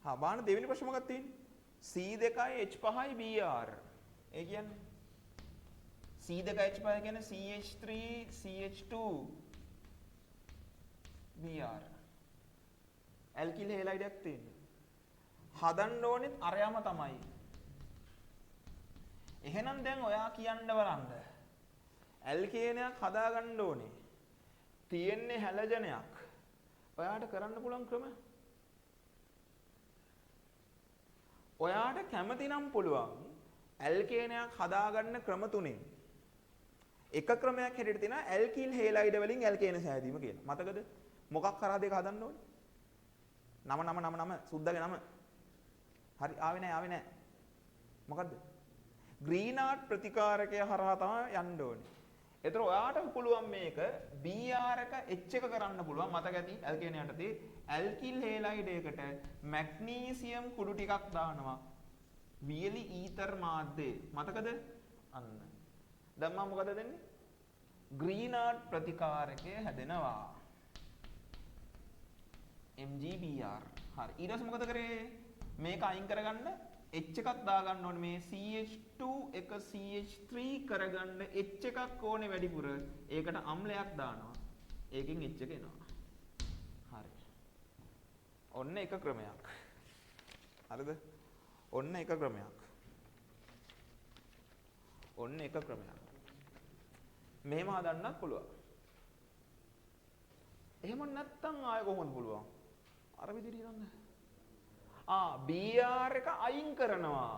හා බලන්න දෙවෙනි ප්‍රශ්නේ මොකක්ද තියෙන්නේ? C2යි H5යි Br. ඒ කියන්නේ C2 H5 කියන්නේ CH3 CH2 Br. ඇල්කිල් හේලයිඩයක් තියෙනවා. හදන්න ඕනෙත් අරයම තමයි. එහෙනම් දැන් ඔයා කියන්න බලන්න. ඇල්කේනයක් හදාගන්න ඕනේ. තියෙන්නේ හැලජනයක්. ඔයාට කරන්න පුළුවන් ක්‍රම? ඔයාට කැමති නම් පුළුවන් ඇල්කේනයක් හදාගන්න ක්‍රම තුනෙන්. එක ක්‍රමයක් හැටියට තියෙනවා ඇල්කිල් හේලයිඩ් වලින් ඇල්කේන සෑදීම කියලා. මතකද? මොකක් කරාද ඒක හදන්න ඕනේ? නම සුද්දාගේ නම. හරි ආවේ නැහැ. මොකද්ද? ග්‍රීනාඩ් ප්‍රතිකාරකය හරහා තමයි යන්න ඕනේ. ඒතර ඔයාට පුළුවන් මේක Br එක H එක කරන්න පුළුවන්. මතක ඇති ඇල්කේන යටතේ ඇල්කිල් හේලයිඩ් එකකට මැග්නීසියම් කුඩු ටිකක් දානවා. වියලි ඊතර් මාධ්‍යය. මතකද? අන්න. දැන් මම මොකද දෙන්නේ? ග්‍රීනාඩ් ප්‍රතිකාරකය හැදෙනවා. MgBr. හරි. ඊට පස්සේ මොකද කරේ? මේක අයින් කරගන්න H එකක් දාගන්න ඕනේ. මේ CH2 එක CH3 කරගන්න H එකක් ඕනේ වැඩිපුර. ඒකට අම්ලයක් දානවා. ඒකෙන් H එක එනවා. හරි. ඔන්න එක ක්‍රමයක්. හරිද? ඔන්න එක ක්‍රමයක්. මෙහෙම හදන්නත් පුළුවන්. එහෙම නැත්තම් ආයෙ කොහොමද පුළුවන්? අර විදිහට හිතන්න. Br එක අයින් කරනවා.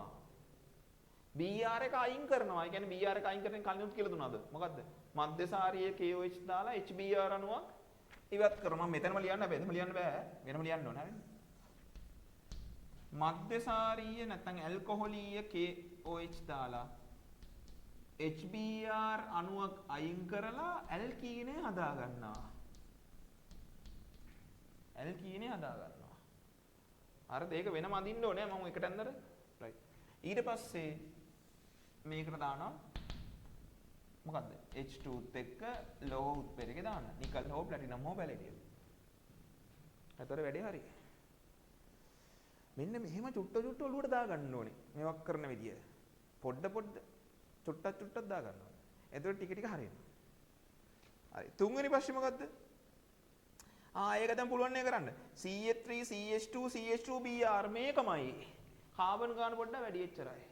Br එක අයින් කරනවා. ඒ කියන්නේ Br එක අයින් කරන කලිනුත් කියලා දුන්නාද? මොකද්ද? මධ්‍යසාරීය KOH දාලා HBr අණුවක් ඉවත් කරනවා. මම මෙතනම ලියන්න බෑ. එතනම ලියන්න බෑ. වෙනම ලියන්න ඕන හරිද? මධ්‍යසාරීය නැත්නම් ඇල්කොහොලීය KOH දාලා HBr අණුවක් අයින් කරලා ඇල්කීනය හදා ගන්නවා. ඇල්කීනය හදා ගන්නවා. හරිද? ඒක වෙනම අඳින්න ඕනේ මම එකට ඇන්දර. රයිට්. ඊට පස්සේ මේකට දානවා මොකද්ද? H2ත් එක්ක ලෝහ උත්පේරකේ දාන්න. නිකල් හෝ ප්ලැටිනම් හෝ පැලේඩියම්. ඒතර වැඩේ හරි. මෙන්න මෙහෙම චුට්ට ඔලුවට දා ගන්න ඕනේ. මේවක් කරන විදිය. පොඩ චුට්ටක් දා ගන්න ඕනේ. එතකොට ටික ටික හරියනවා. හරි. තුන්වෙනි ප්‍රශ්නේ මොකද්ද? ඒක දැන් පුළුවන් නේ කරන්න. CH3 CH2 CH2Br මේකමයි. කාබන් ගාන පොඩ්ඩක් වැඩි එච්චරයි.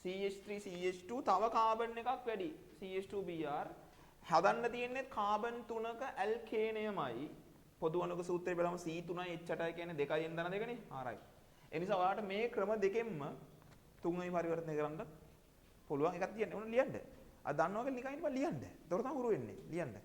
CH3 CH2 තව කාබන් එකක් වැඩි. CH2Br හදන්න තියෙන්නේ කාබන් 3ක ඇල්කේනයමයි. පොදු අණුක සූත්‍රය බලමු C3යි H8යි කියන්නේ 2යි n ධන 2නේ. හරි. ඒ නිසා ඔයාලට මේ ක්‍රම දෙකෙන්ම තුන්වෙනි පරිවර්තනය කරන්න පුළුවන් එකක් තියෙනවා. උන ලියන්න. අද දන්නවා කියලා නිකන් ඉන්න ලියන්න. ඒතකොට තමයි හුරු වෙන්නේ. ලියන්න.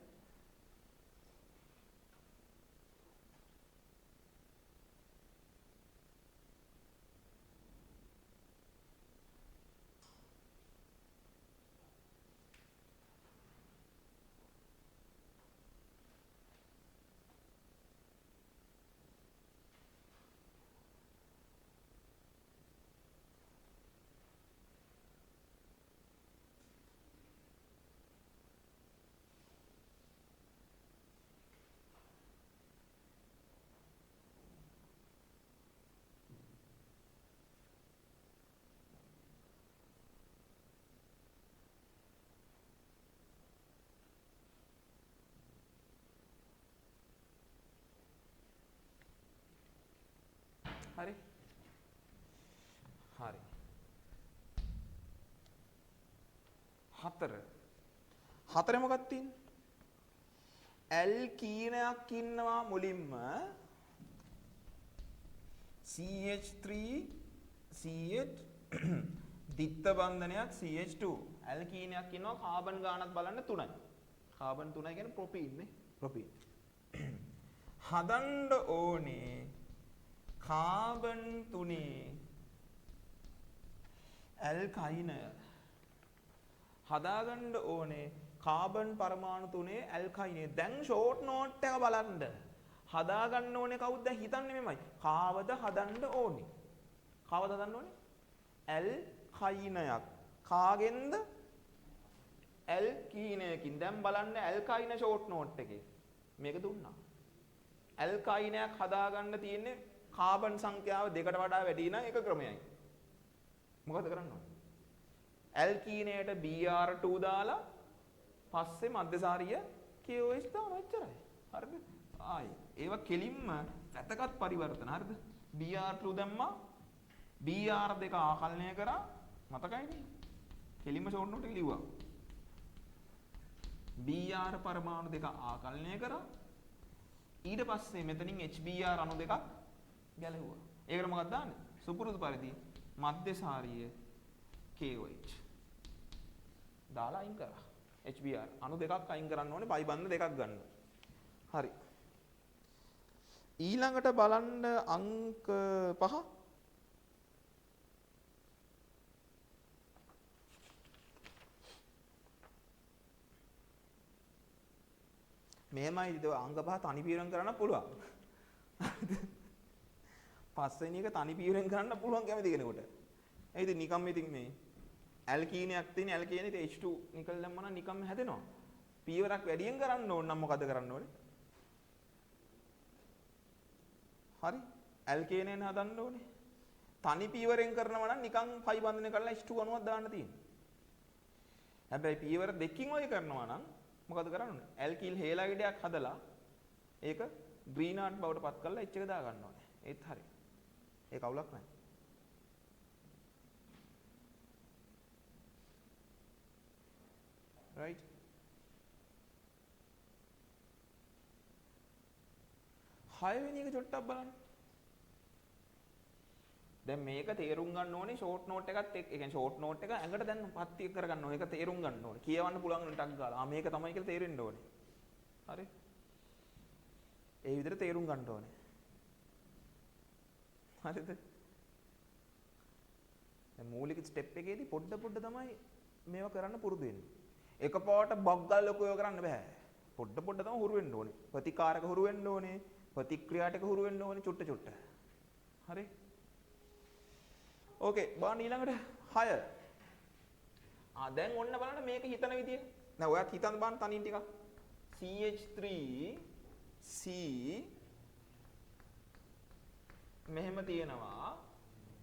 හරි. හරි. 4 මොකක්ද තියෙන්නේ? ඇල්කීනයක් ඉන්නවා මුලින්ම CH3 CH දිත්ත බන්ධනයක් CH2 ඇල්කීනයක් ඉන්නවා කාබන් ගානක් බලන්න 3යි. කාබන් 3 කියන්නේ ප්‍රොපීන් නේ. ප්‍රොපීන්. හදන්න ඕනේ කාබන් 3 ඇල්කයිනය හදාගන්න ඕනේ කාබන් පරමාණු 3 ඇල්කයිනය. දැන් ෂෝට් නෝට් එක බලන්න. හදාගන්න ඕනේ කවුද? දැන් හිතන්නේ මෙමය. කාවද හදන්න ඕනේ? කාවද හදන්න ඕනේ? ඇල්කයිනයක්. කාගෙන්ද? ඇල්කීනයකින්. දැන් බලන්න ඇල්කයින ෂෝට් නෝට් එකේ. මේක දුන්නා. ඇල්කයිනයක් හදාගන්න තියෙන්නේ කාබන් සංඛ්‍යාව දෙකට වඩා වැඩි නම් ඒක ක්‍රමයයි. මොකද කරන්න ඕනේ? ඇල්කීනයට Br2 දාලා පස්සේ මධ්‍යසාරිය KOH දානවා එච්චරයි. හරිද? ආයි ඒව කෙලින්ම වැදගත් පරිවර්තන. හරිද? Br2 දැම්මා Br2 ආකලනය කරා මතකයිනේ. කෙලින්ම ෂෝට් නෝට් එක ලිව්වා. Br පරමාණු දෙක ආකලනය කරා ඊට පස්සේ මෙතනින් HBr අණු දෙකක් ගැලෙව්වා. ඒකට මොකක්ද දාන්නේ? සුපුරුදු පරිදි මධ්‍යසාරිය KOH දාලා අයින් කරා. HBr අණු දෙකක් අයින් කරන්න ඕනේ පයි බන්ධ දෙකක් ගන්න. හරි. ඊළඟට බලන්න අංක 5. මෙහෙමයි ඉතින් අංක 5 තනි පියවරෙන් කරන්න පුළුවන්. පස්වෙනි එක තනි පියවරෙන් කරන්න පුළුවන් කැමති කෙනෙකුට. ඒ ඉතින් නිකම්ම ඉතින් මේ ඇල්කීනයක් තියෙන ඇල්කීනේ ඉතින් H2 නිකල් දැම්මම නම් නිකම්ම හැදෙනවා. පියවරක් වැඩියෙන් කරන්න ඕන නම් මොකද කරන්න ඕනේ? හරි. ඇල්කේනෙන් හදන්න ඕනේ. තනි පියවරෙන් කරනවා නම් නිකන් පයි බන්ධනය කරලා H2 අණුවක් දාන්න තියෙනවා. හැබැයි පියවර දෙකකින් ඔය කරනවා නම් මොකද කරන්න ඕනේ? ඇල්කිල් හේලයිඩයක් හදලා ඒක ග්‍රීනාට් බවට පත් කරලා H එක දා ගන්න ඕනේ. ඒත් හරි. ඒක අවුලක් නැහැ. right? හයවෙනි එක චොට්ටක් බලන්න. දැන් මේක තේරුම් ගන්න ඕනේ ෂෝට් නෝට් එකත් එක්ක. ඒ කියන්නේ ෂෝට් නෝට් එක ඇඟට දැන් පත්තිය කරගන්න ඕනේ. ඒක තේරුම් ගන්න ඕනේ. කියවන්න පුළුවන් වෙන ටක් ගාලා. මේක තමයි කියලා තේරෙන්න ඕනේ. හරි? ඒ විදිහට තේරුම් ගන්න ඕනේ. හරිද? දැන් මූලික ස්ටෙප් එකේදී පොඩ තමයි මේවා කරන්න පුරුදු වෙන්නේ. එකපාරට බග්ගල් ලොකුව කරන්න බෑ. පොඩ තමයි හුරු වෙන්න ඕනේ. ප්‍රතිකාරක හුරු වෙන්න ඕනේ. ප්‍රතික්‍රියා ටික හුරු වෙන්න ඕනේ චුට්ට. හරි? ඕකේ බලන්න ඊළඟට 6. දැන් ඔන්න බලන්න මේක හිතන විදිය. දැන් ඔයත් හිතන්න බලන්න තනින් ටිකක්. CH3C මෙහෙම තියෙනවා.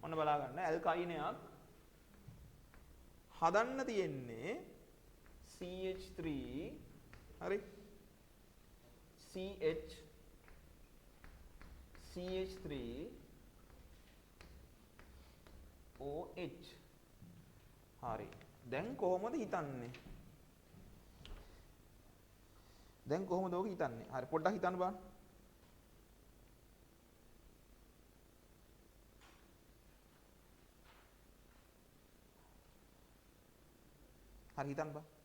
ඔන්න බලා ගන්න ඇල්කයිනයක් හදන්න තියෙන්නේ CH3 හරි CH3 OH හරි දැන් කොහොමද හිතන්නේ? දැන් කොහොමද ඔක හිතන්නේ? හරි පොඩ්ඩක් හිතන්න බලන්න. හරි හිතන්න බලන්න.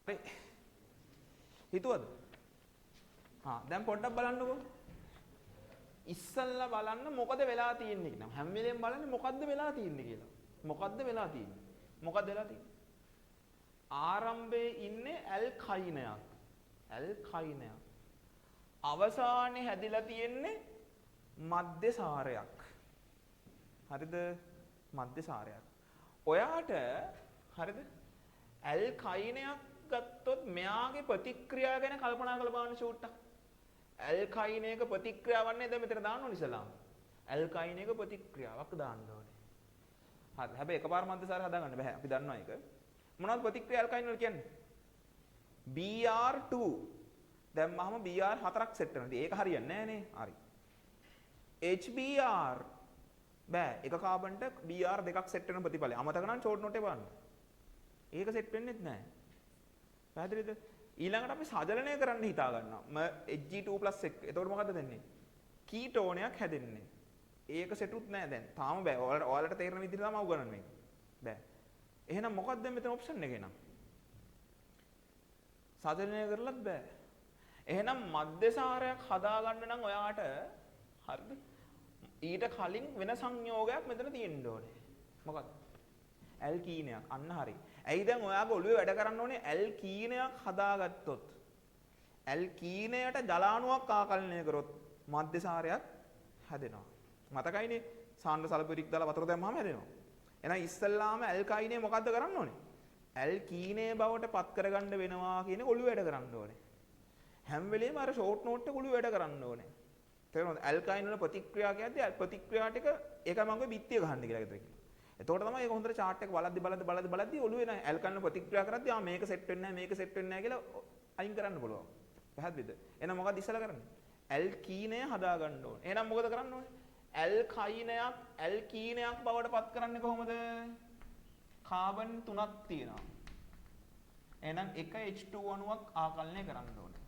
හරි. හිතුවද? දැන් පොඩ්ඩක් බලන්නකෝ. ඉස්සල්ලා බලන්න මොකද වෙලා තියෙන්නේ කියලා. හැම වෙලේම බලන්නේ මොකද්ද වෙලා තියෙන්නේ කියලා. මොකද්ද වෙලා තියෙන්නේ? මොකද්ද වෙලා තියෙන්නේ? ආරම්භයේ ඉන්නේ ඇල්කයිනයක්. ඇල්කයිනයක්. අවසානයේ හැදිලා තියෙන්නේ මධ්‍යසාරයක්. හරිද? මධ්‍යසාරයක්. ඔයාට හරිද? ඇල්කයිනයක් ගත්තොත් මෙයාගේ ප්‍රතික්‍රියා ගැන කල්පනා කරලා බලන්න ෂූට්ටක්. ඇල්කයිනයක ප්‍රතික්‍රියාවක් නේද මෙතන දාන්න ඕනේ ඉස්සලාම. ඇල්කයිනයක ප්‍රතික්‍රියාවක් දාන්න ඕනේ. හරි. හැබැයි එකපාර මධ්‍යසාරය හදාගන්න බෑ. අපි දන්නවා ඒක. මොනවද ප්‍රතික්‍රියා ඇල්කයින වල කියන්නේ? Br2 දැම්මහම Br 4ක් සෙට් වෙනවා. ඉතින් ඒක හරියන්නේ නැහැ නේ. හරි. HBr බෑ. එක කාබන්ට Br දෙකක් සෙට් වෙන ප්‍රතිඵලය. අමතක නම් ෂෝට් නෝට් එක බලන්න. ඒක සෙට් වෙන්නේ නැහැ. පැහැදිලිද? ඊළඟට අපි සජලනය කරන්න හිතා ගන්නවා. Hg2+ එක. එතකොට මොකද්ද වෙන්නේ? කීටෝනයක් හැදෙන්නේ. ඒක සෙටුත් නැහැ දැන්. තාම බෑ. ඔයාලට තේරෙන විදිහට තමයි උගන්වන්නේ මේක. බෑ. එහෙනම් මොකක්ද මෙතන ඔප්ෂන් එක එනම්? සජලනය කරලත් බෑ. එහෙනම් මධ්‍යසාරයක් හදාගන්න නම් ඔයාට හරිද? ඊට කලින් වෙන සංයෝගයක් මෙතන තියෙන්න ඕනේ. මොකක්ද? ඇල්කීනයක්. අන්න හරි. ඇයි දැන් ඔයාගේ ඔළුවේ වැඩ කරන්න ඕනේ ඇල්කීනයක් හදාගත්තොත්. ඇල්කීනයට ජලාණුවක් ආකලනය කරොත් මධ්‍යසාරයක් හැදෙනවා. මතකයිනේ? සාන්ද්‍ර සල්ෆියුරික් දාලා වතුර දැම්මම හැදෙනවා. එහෙනම් ඉස්සල්ලාම ඇල්කයිනේ මොකද්ද කරන්න ඕනේ? ඇල්කීනේ බවට පත් කරගන්න වෙනවා කියන ඔළුවේ වැඩ කරන්න ඕනේ. හැම වෙලේම අර ෂෝට් නෝට් එක ඔළුවේ වැඩ කරන්න ඕනේ. තේරුණාද? ඇල්කයින් වල ප්‍රතික්‍රියා කියද්දී ප්‍රතික්‍රියා ටික ඒකයි මම කිව්වේ බිත්තිය ගහන්න කියලා ඒකට කියනවා. එතකොට තමයි ඒක හොඳට chart එක බලද්දි ඔළුවේ නෑ ඇල්කයින් වල ප්‍රතික්‍රියා කරද්දී මේක සෙට් වෙන්නේ නෑ මේක සෙට් වෙන්නේ නෑ කියලා අයින් කරන්න පුළුවන්. පැහැදිලිද? එහෙනම් මොකක්ද ඉස්සලා කරන්නේ? ඇල්කීනය හදා ගන්න ඕනේ. එහෙනම් මොකද කරන්න ඕනේ? ඇල්කීනයක් බවට පත් කරන්නේ කොහොමද? කාබන් 3ක් තියෙනවා. එහෙනම් එක H2 අණුවක් ආකලනය කරන්න ඕනේ.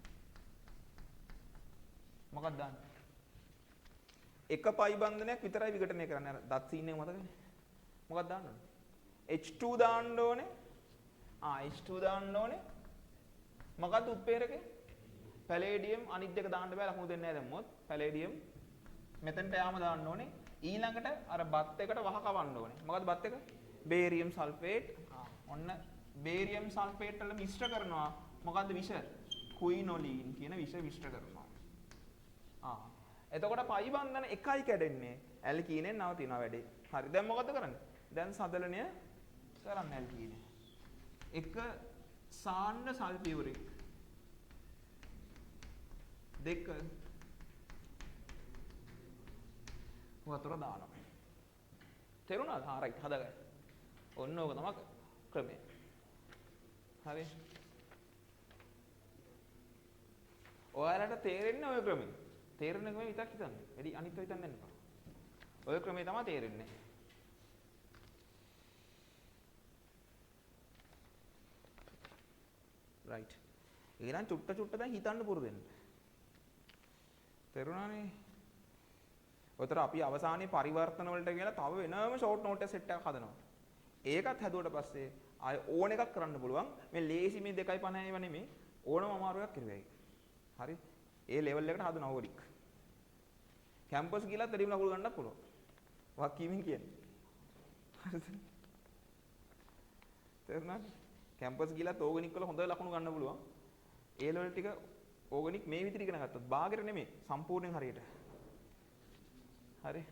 මොකක්ද දාන්නේ? එක පයි බන්ධනයක් විතරයි විඝටනය කරන්නේ. අර දත් සීන් එක මතකනේ. මොකක්ද දාන්න ඕනේ? H2 දාන්න ඕනේ. H2 දාන්න ඕනේ. මොකක්ද උත්ප්‍රේරකේ? පැලේඩියම් අනිත් දෙක දාන්න බෑ ලකුණු දෙන්නේ නැහැ දැම්මොත්. පැලේඩියම් මෙතනට යාම දාන්න ඕනේ. ඊළඟට අර බත් එකට වහ කවන්න ඕනේ. මොකද්ද බත් එක? Barium sulphate. ඔන්න බේරියම් සල්ෆේට් වල මිශ්‍ර කරනවා. මොකද්ද විෂ? කුයිනොලීන් කියන විෂ මිශ්‍ර කරනවා. එතකොට පයි බන්ධන එකයි කැඩෙන්නේ. ඇල්කීනෙන් නවතිනවා වැඩේ. හරි. දැන් මොකද කරන්නේ? දැන් සදලනය කරන්න ඇල්කීනේ. එක සාන්ද්‍ර සල්ෆියුරික් දෙක වතුර දානවා. තේරුණාද? රයිට් හදාගන්න. ඔන්න ඕක තමයි ක්‍රමය. හරි. ඔයාලට තේරෙන්නේ ඔය ක්‍රමය. තේරෙන ක්‍රමය විතරක් හිතන්න. වැඩි අනිත් ඒවා හිතන්න එපා. ඔය ක්‍රමය තමයි තේරෙන්නේ. රයිට්. ඊළඟ චුට්ට දැන් හිතන්න පුරුදු වෙන්න. තේරුණානේ? ඔතන අපි අවසානයේ පරිවර්තන වලට කියලා තව වෙනම ෂෝට් නෝට් එක සෙට් එකක් හදනවා. ඒකත් හැදුවට පස්සේ ආය ඕන එකක් කරන්න පුළුවන්. මේ ලේසි මේ 2.50 ඒවා නෙමෙයි ඕනම අමාරුවක් කරුවයි. හරි? ඒ ලෙවල් එකට හදන ඕඩික්. කැම්පස් ගිහලා තෙරීම ලකුණු ගන්නත් පුළුවන්. වක්කීමින් කියන්නේ. හරිද? තේරුණාද? කැම්පස් ගිහලා ඕගනික් වල හොඳ ලකුණු ගන්න පුළුවන්. ඒ ලෙවල් ටික ඕගනික් මේ විදිහට ඉගෙන ගත්තොත් බාගෙට නෙමෙයි සම්පූර්ණයෙන් හරියට. හරි.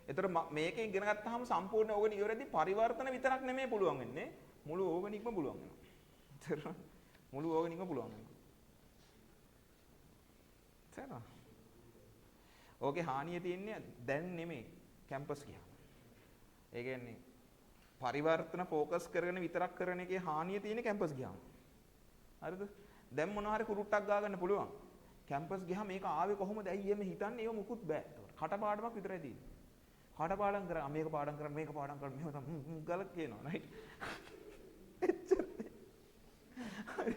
ඒතර මේකෙන් ඉගෙන ගත්තාම සම්පූර්ණ ඕගනික් ඉවරදී පරිවර්තන විතරක් නෙමෙයි පුළුවන් වෙන්නේ මුළු ඕගනික්ම පුළුවන් වෙනවා. තේරුණාද? මුළු ඕගනික්ම පුළුවන් වෙනවා. තේරුණා? ඕකේ හානිය තියෙන්නේ දැන් නෙමෙයි කැම්පස් ගියා. ඒ කියන්නේ පරිවර්තන ફોකස් කරගෙන විතරක් කරන එකේ හානිය තියෙන්නේ කැම්පස් ගියාම. හරිද? දැන් මොනවා හරි කුරුට්ටක් ගාගන්න පුළුවන්. කැම්පස් ගියාම මේක ආවේ කොහොමද? ඇයි එහෙම හිතන්නේ? ඒව මුකුත් බෑ. කටපාඩමක් විතරයි තියෙන්නේ. කටපාඩම් කරා මේක පාඩම් කරා මේක පාඩම් කරා මෙහෙම තමයි ගලක් කියනවා නේද? එච්චර. හරි.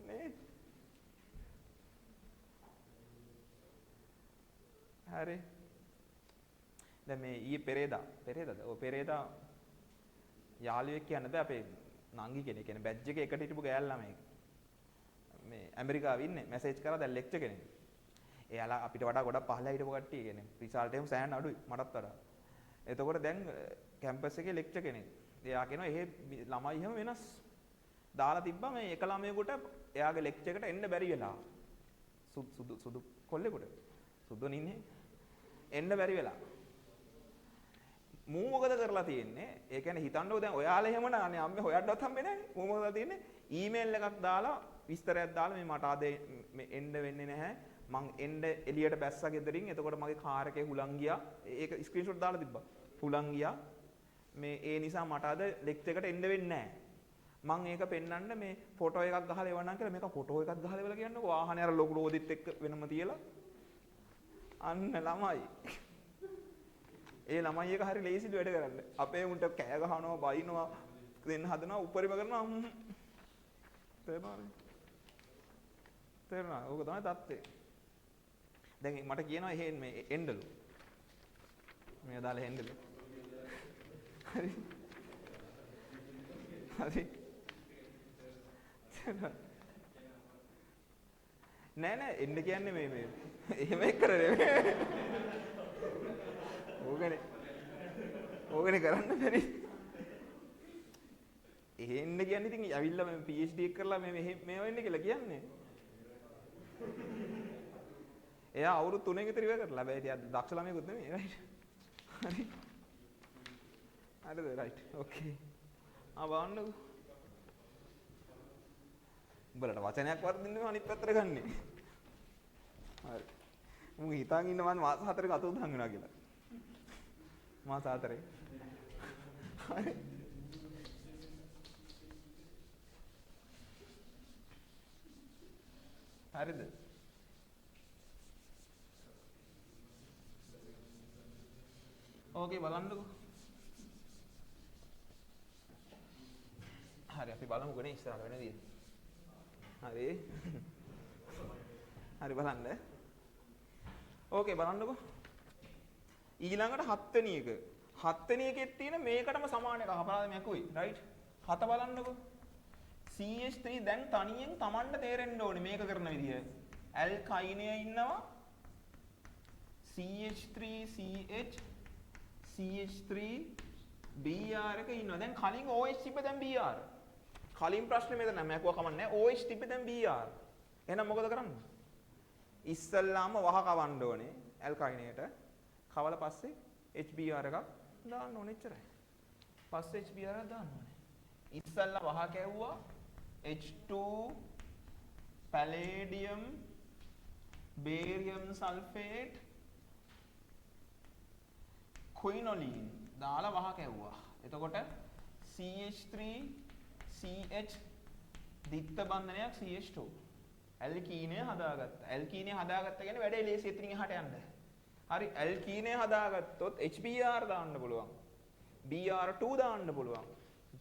නේ? හරි. දැන් මේ ඊයේ පෙරේදා ඔව් පෙරේදා යාළුවෙක් කියන්න බෑ අපේ නංගි කෙනෙක් කියන්නේ බැජ් එකේ එකට හිටපු ගෑල් ළමයි. මේ ඇමරිකාවේ ඉන්නේ මැසේජ් කරා දැන් ලෙක්චර් කෙනෙක්. එයාලා අපිට වඩා ගොඩක් පහළලා හිටපු කට්ටිය කියන්නේ රිසල්ට් එකම සෑහෙන අඩුයි මටත් වඩා. එතකොට දැන් කැම්පස් එකේ ලෙක්චර් කෙනෙක්. එයා කියනවා එහෙ ළමයි හැම වෙනස්. දාලා තිබ්බා මේ එක ළමයෙකුට එයාගේ ලෙක්චර් එකට එන්න බැරි වෙලා. සුදු කොල්ලෙකුට. සුදුන් ඉන්නේ. එන්න බැරි වෙලා. මූ මොකද කරලා තියෙන්නේ? ඒ කියන්නේ හිතන්නකෝ දැන් ඔයාලා එහෙම නානේ අම්මේ හොයන්නවත් හම්බෙන්නේ නැහැ. මූ මොකද තියෙන්නේ? ඊමේල් එකක් දාලා විස්තරයක් දාලා මේ මට අද එන්න වෙන්නේ නැහැ. මං එන්න එළියට බැස්සා ගෙදරින්. එතකොට මගේ කාර් එකේ හුලං ගියා. ඒක ස්ක්‍රීන්ෂොට් දාලා තිබ්බා. හුලං ගියා. මේ ඒ නිසා මට අද ලෙක්චර් එකට එන්න වෙන්නේ නැහැ. මං ඒක පෙන්නන්න මේ ෆොටෝ එකක් ගහලා එවන්නම් කියලා මේක ෆොටෝ එකක් ගහලා එවලා කියන්නකෝ වාහනේ අර ලොකු රෝදිත් එක්ක වෙනම තියලා අන්න ළමයි ඒ ළමයි එක හරි ලේසිලු වැඩ කරන්න අපේ උන්ට කෑ ගහනවා බයිනවා දෙන්න හදනවා උපරිම කරනවා තේරුණා ඕක තමයි தත්ත්වය දැන් මට කියනවා එහෙන් මේ එන්නලු මේ දාලා එන්නලු හරි හරි නෑ එන්න කියන්නේ මේ එහෙම එක්කරනේ ඕකනේ කරන්න බැරි එහෙන්න කියන්නේ ඉතින් ඇවිල්ලා මම PhD එක කරලා මේ වෙන්න කියලා කියන්නේ එයා අවුරුදු 3 විතර ඉවර කරලා හැබැයි ඉතින් දක්ෂ ළමයෙකුත් නෙමෙයි රයිට් හරි හරිද රයිට් ඕකේ බලන්නකෝ උඹලට වචනයක් වර්ධින්නේ අනිත් පැත්තට ගන්නෙ. හරි. මම හිතාගෙන ඉන්න මම මාස 4ක අත උදාන් වෙනවා කියලා. මාස 4. හරි. හරිද? ඕකේ බලන්නකෝ. හරි අපි බලමුකෝ නේ ඉස්සරහට වෙන දේ. හරි හරි බලන්න ඕකේ බලන්නකෝ ඊළඟට 7 වෙනි එක 7 වෙනි එකෙත් තියෙන මේකටම සමාන එක අපරාධමයක් උයි රයිට් 7 බලන්නකෝ CH3 දැන් තනියෙන් Tamanට තේරෙන්න ඕනේ මේක කරන විදිය ඇල්කයිනය ඉන්නවා CH3CH CH3 BR එක ඉන්නවා දැන් කලින් OH තිබ්බ දැන් BR කලින් ප්‍රශ්නේ මෙතන නැහැ මම කවන්න නැහැ OH තිබ්බ දැන් BR එහෙනම් මොකද කරන්නේ ඉස්සල්ලාම වහ කවන්න ඕනේ ඇල්කයිනේට කවල පස්සේ HBr එකක් දාන්න ඕනේ එච්චරයි පස්සේ HBr එකක් දාන්න ඕනේ ඉස්සල්ලා වහ කැවුවා H2 palladium barium sulfate quinoline දාලා වහ කැවුවා එතකොට CH3 CH දිත්ත බන්ධනයක් CH2 ඇල්කීනය හදාගත්තා. ඇල්කීනය හදාගත්ත කියන්නේ වැඩේ ලේසි එතනින් එහාට යන්න. හරි ඇල්කීනය හදාගත්තොත් HBr දාන්න පුළුවන්. Br2 දාන්න පුළුවන්.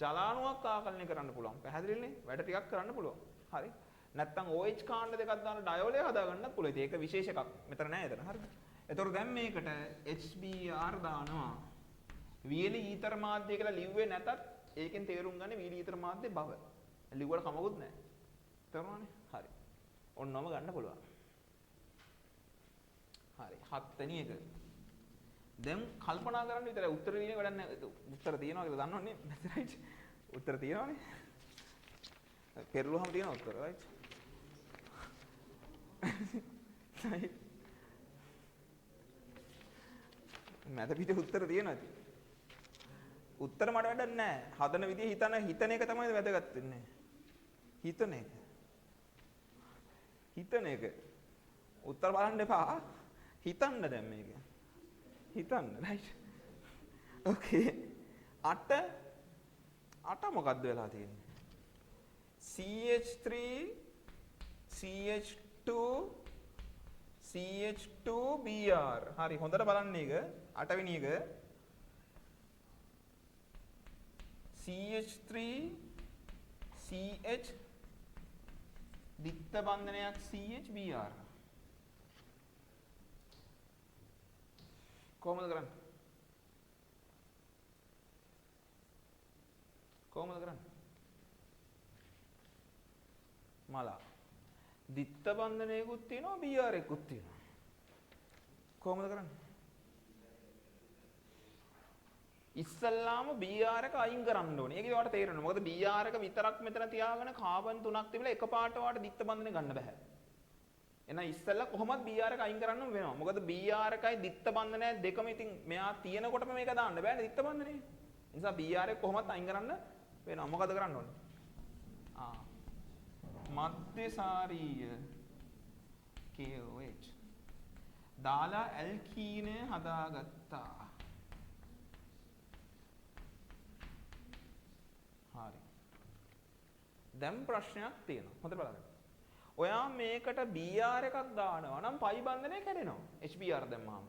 ජලාණුවක් ආකලනය කරන්න පුළුවන්. පැහැදිලිනේ? වැඩ ටිකක් කරන්න පුළුවන්. හරි. නැත්තම් OH කාණ්ඩ දෙකක් දාන්න ඩයෝලය හදාගන්නත් පුළුවන්. ඒක විශේෂ එකක්. මෙතන නෑ එතන. හරිද? එතකොට දැන් මේකට HBr දානවා. වියලි ඊතර මාධ්‍ය කියලා ලිව්වේ නැතත් ඒකෙන් තේරුම් ගන්න වියලි ඊතර මාධ්‍ය බව. ලිව්වට කමකුත් නැහැ. තේරුණානේ? හරි. ඔන්නම ගන්න පුළුවන්. හරි. 7 වෙනි එක. දැන් කල්පනා කරන්න විතරයි උත්තර දිනේ වැඩක් නැහැ. උත්තර තියෙනවා කියලා දන්නවනේ. රයිට්. උත්තර තියෙනවනේ. පෙරළුවම තියෙන උත්තර රයිට්. මැද පිට උත්තර තියෙනවා ඉතින්. උත්තර මට වැඩක් නැහැ. හදන විදිය හිතන එක තමයි වැදගත් වෙන්නේ. හිතන එක. හිතන එක. උත්තර බලන්න එපා. හිතන්න දැන් මේක. හිතන්න රයිට්. ඕකේ. 8 මොකද්ද වෙලා තියෙන්නේ? CH3 CH2 CH2Br. හරි හොඳට බලන්න එක. 8 වෙනි එක. CH3 CH දිත්ත බන්ධනයක් CHBr. කොහොමද කරන්නේ? කොහොමද කරන්නේ? මලා. දිත්ත බන්ධනයකුත් තියෙනවා BR එකකුත් තියෙනවා. කොහොමද කරන්නේ? ඉස්සල්ලාම BR එක අයින් කරන්න ඕනේ. ඒක ඒවට තේරෙනවා. මොකද BR එක විතරක් මෙතන තියාගෙන කාබන් 3ක් තිබිලා එකපාරට වාට දිත්ත බන්ධනය ගන්න බෑ. එහෙනම් ඉස්සල්ලා කොහොමද BR එක අයින් කරන්න වෙනවා. මොකද BR එකයි දිත්ත බන්ධනය දෙකම ඉතින් මෙයා තියෙනකොටම මේක දාන්න බෑනේ දිත්ත බන්ධනය. ඒ නිසා BR එක කොහොමද අයින් කරන්න වෙනවා. මොකද කරන්න ඕනේ? මධ්‍යසාරීය KOH දාලා ඇල්කීනය හදාගත්තා. හරි. දැන් ප්‍රශ්නයක් තියෙනවා. හොඳට බලන්න. ඔයා මේකට BR එකක් දානවා නම් පයි බන්ධනය කැඩෙනවා. HBr දැම්මාම.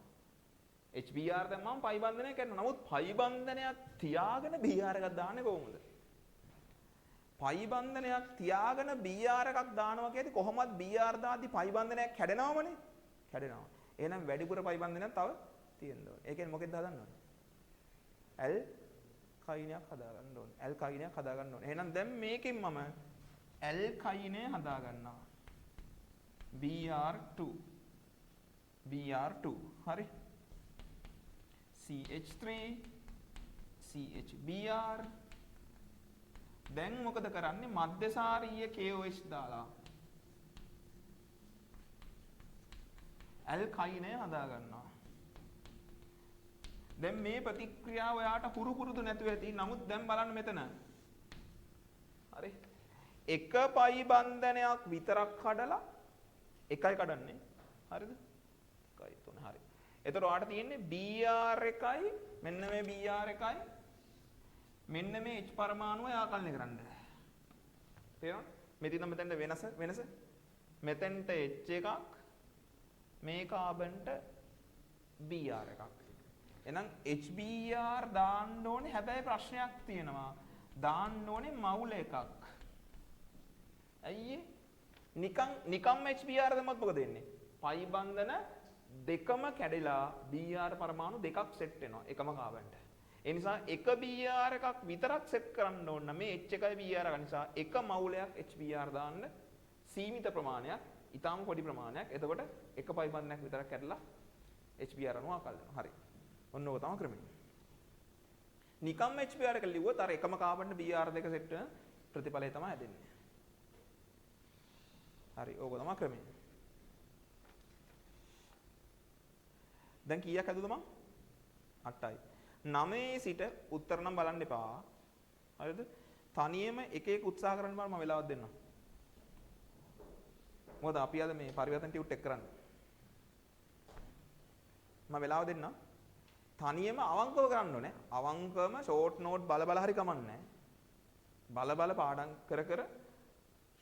HBr දැම්මාම පයි බන්ධනය කැඩෙනවා. නමුත් පයි බන්ධනයක් තියාගෙන BR එකක් දාන්නේ කොහොමද? පයි බන්ධනයක් තියාගෙන BR එකක් දානවා කියද්දි කොහොමද BR දාද්දි පයි බන්ධනයක් කැඩෙනවමනේ? කැඩෙනවා. එහෙනම් වැඩිපුර පයි බන්ධනයක් තව තියෙන්න ඕනේ. ඒකෙන් මොකෙද හදන්න ඕනේ? L කයිනයක් හදාගන්න ඕනේ. L කයිනයක් හදාගන්න ඕනේ. එහෙනම් දැන් මේකෙන් මම L කයිනය හදාගන්නවා. Br2 හරි. CH3 CHBr දැන් මොකද කරන්නේ? මධ්‍යසාරීය KOH දාලා ඇල්කයිනය හදා ගන්නවා. දැන් මේ ප්‍රතික්‍රියාව ඔයාට පුරුදු නැතුව ඇති. නමුත් දැන් බලන්න මෙතන. හරි. එක පයි බන්ධනයක් විතරක් කඩලා එකයි කඩන්නේ. හරිද? 1 3 හරි. එතකොට ඔයාට තියෙන්නේ Br එකයි මෙන්න මේ Br එකයි මෙන්න මේ H පරමාණුව ආකලනය කරන්න. තේරෙනවද? මෙතෙන්ට වෙනස මෙතෙන්ට H එකක් මේ කාබන්ට Br එකක්. එහෙනම් HBr දාන්න ඕනේ. හැබැයි ප්‍රශ්නයක් තියෙනවා. දාන්න ඕනේ මවුල එකක්. ඇයි නිකම්ම HBr දැම්මත් මොකද වෙන්නේ? පයි බන්ධන දෙකම කැඩිලා Br පරමාණු දෙකක් සෙට් වෙනවා එකම කාබන්ට. ඒ නිසා එක BR එකක් විතරක් සෙට් කරන්න ඕන නම් මේ H එකයි BR එක නිසා එක මවුලයක් HBr දාන්න සීමිත ප්‍රමාණයක්, ඊටාම පොඩි ප්‍රමාණයක්. එතකොට එක පයි බන්ධනයක් විතරක් කැඩලා HBr අණුව ආකල් වෙනවා. හරි. ඔන්න ඕක තමයි ක්‍රමය. නිකම් HBr එක ලිව්වොත් අර එකම කාබන්ට BR දෙක සෙට් වෙන ප්‍රතිඵලය තමයි හැදෙන්නේ. හරි. ඕක තමයි ක්‍රමය. දැන් කීයක් හදුවද මං? 8යි. 9 සිට උත්තර නම් බලන්න එපා. හරිද? තනියම එක එක උත්සාහ කරන්න බලන්න මම වෙලාවක් දෙන්නම්. මොකද අපි අද මේ පරිවර්තන ටියුට් එක කරන්නේ. මම වෙලාව දෙන්නම්. තනියම අවංකව කරන්න ඕනේ. අවංකවම ෂෝට් නෝට් බල හරි කමන්නේ. බල පාඩම් කර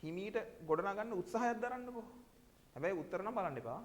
හිමීට ගොඩනගන්න උත්සාහයක් දරන්නකෝ. හැබැයි උත්තර නම් බලන්න එපා.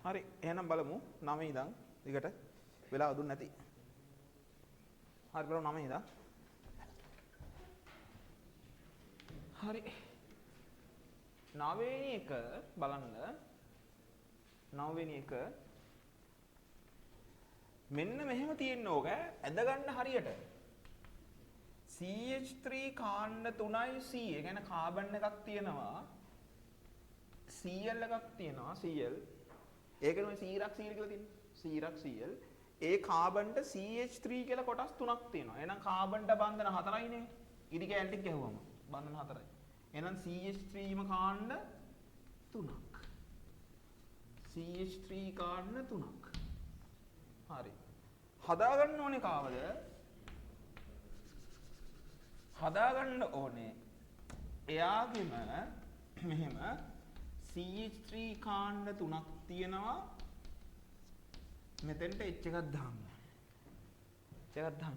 හරි එහෙනම් බලමු 9 ඉඳන් දිගට වෙලාව දුන්නේ නැති. හරි බලමු 9 ඉඳන්. හරි 9 වෙනි එක බලන්න 9 වෙනි එක මෙන්න මෙහෙම තියෙන්න ඕක ඇද ගන්න හරියට CH3 කාණ්ඩ 3යි C. ඒ කියන්නේ කාබන් එකක් තියෙනවා Cl එකක් තියෙනවා Cl. ඒකනේ මේ Crac Cl කියලා තියෙන්නේ. Crac Cl. ඒ කාබන්ට CH3 කියලා කොටස් තුනක් තියෙනවා. එහෙනම් කාබන්ට බන්ධන 4යිනේ. ඉරි කැලේ ටික ගැහුවම බන්ධන 4යි. එහෙනම් CH3 ම කාණ්ඩ 3ක්. CH3 කාණ්ඩ 3ක්. හරි. හදාගන්න ඕනේ කාවද? හදාගන්න ඕනේ එයාගෙම මෙහෙම CH3 කාණ්ඩ 3ක් තියෙනවා. මෙතෙන්ට H එකක් දාන්න. H එකක් දාන්න.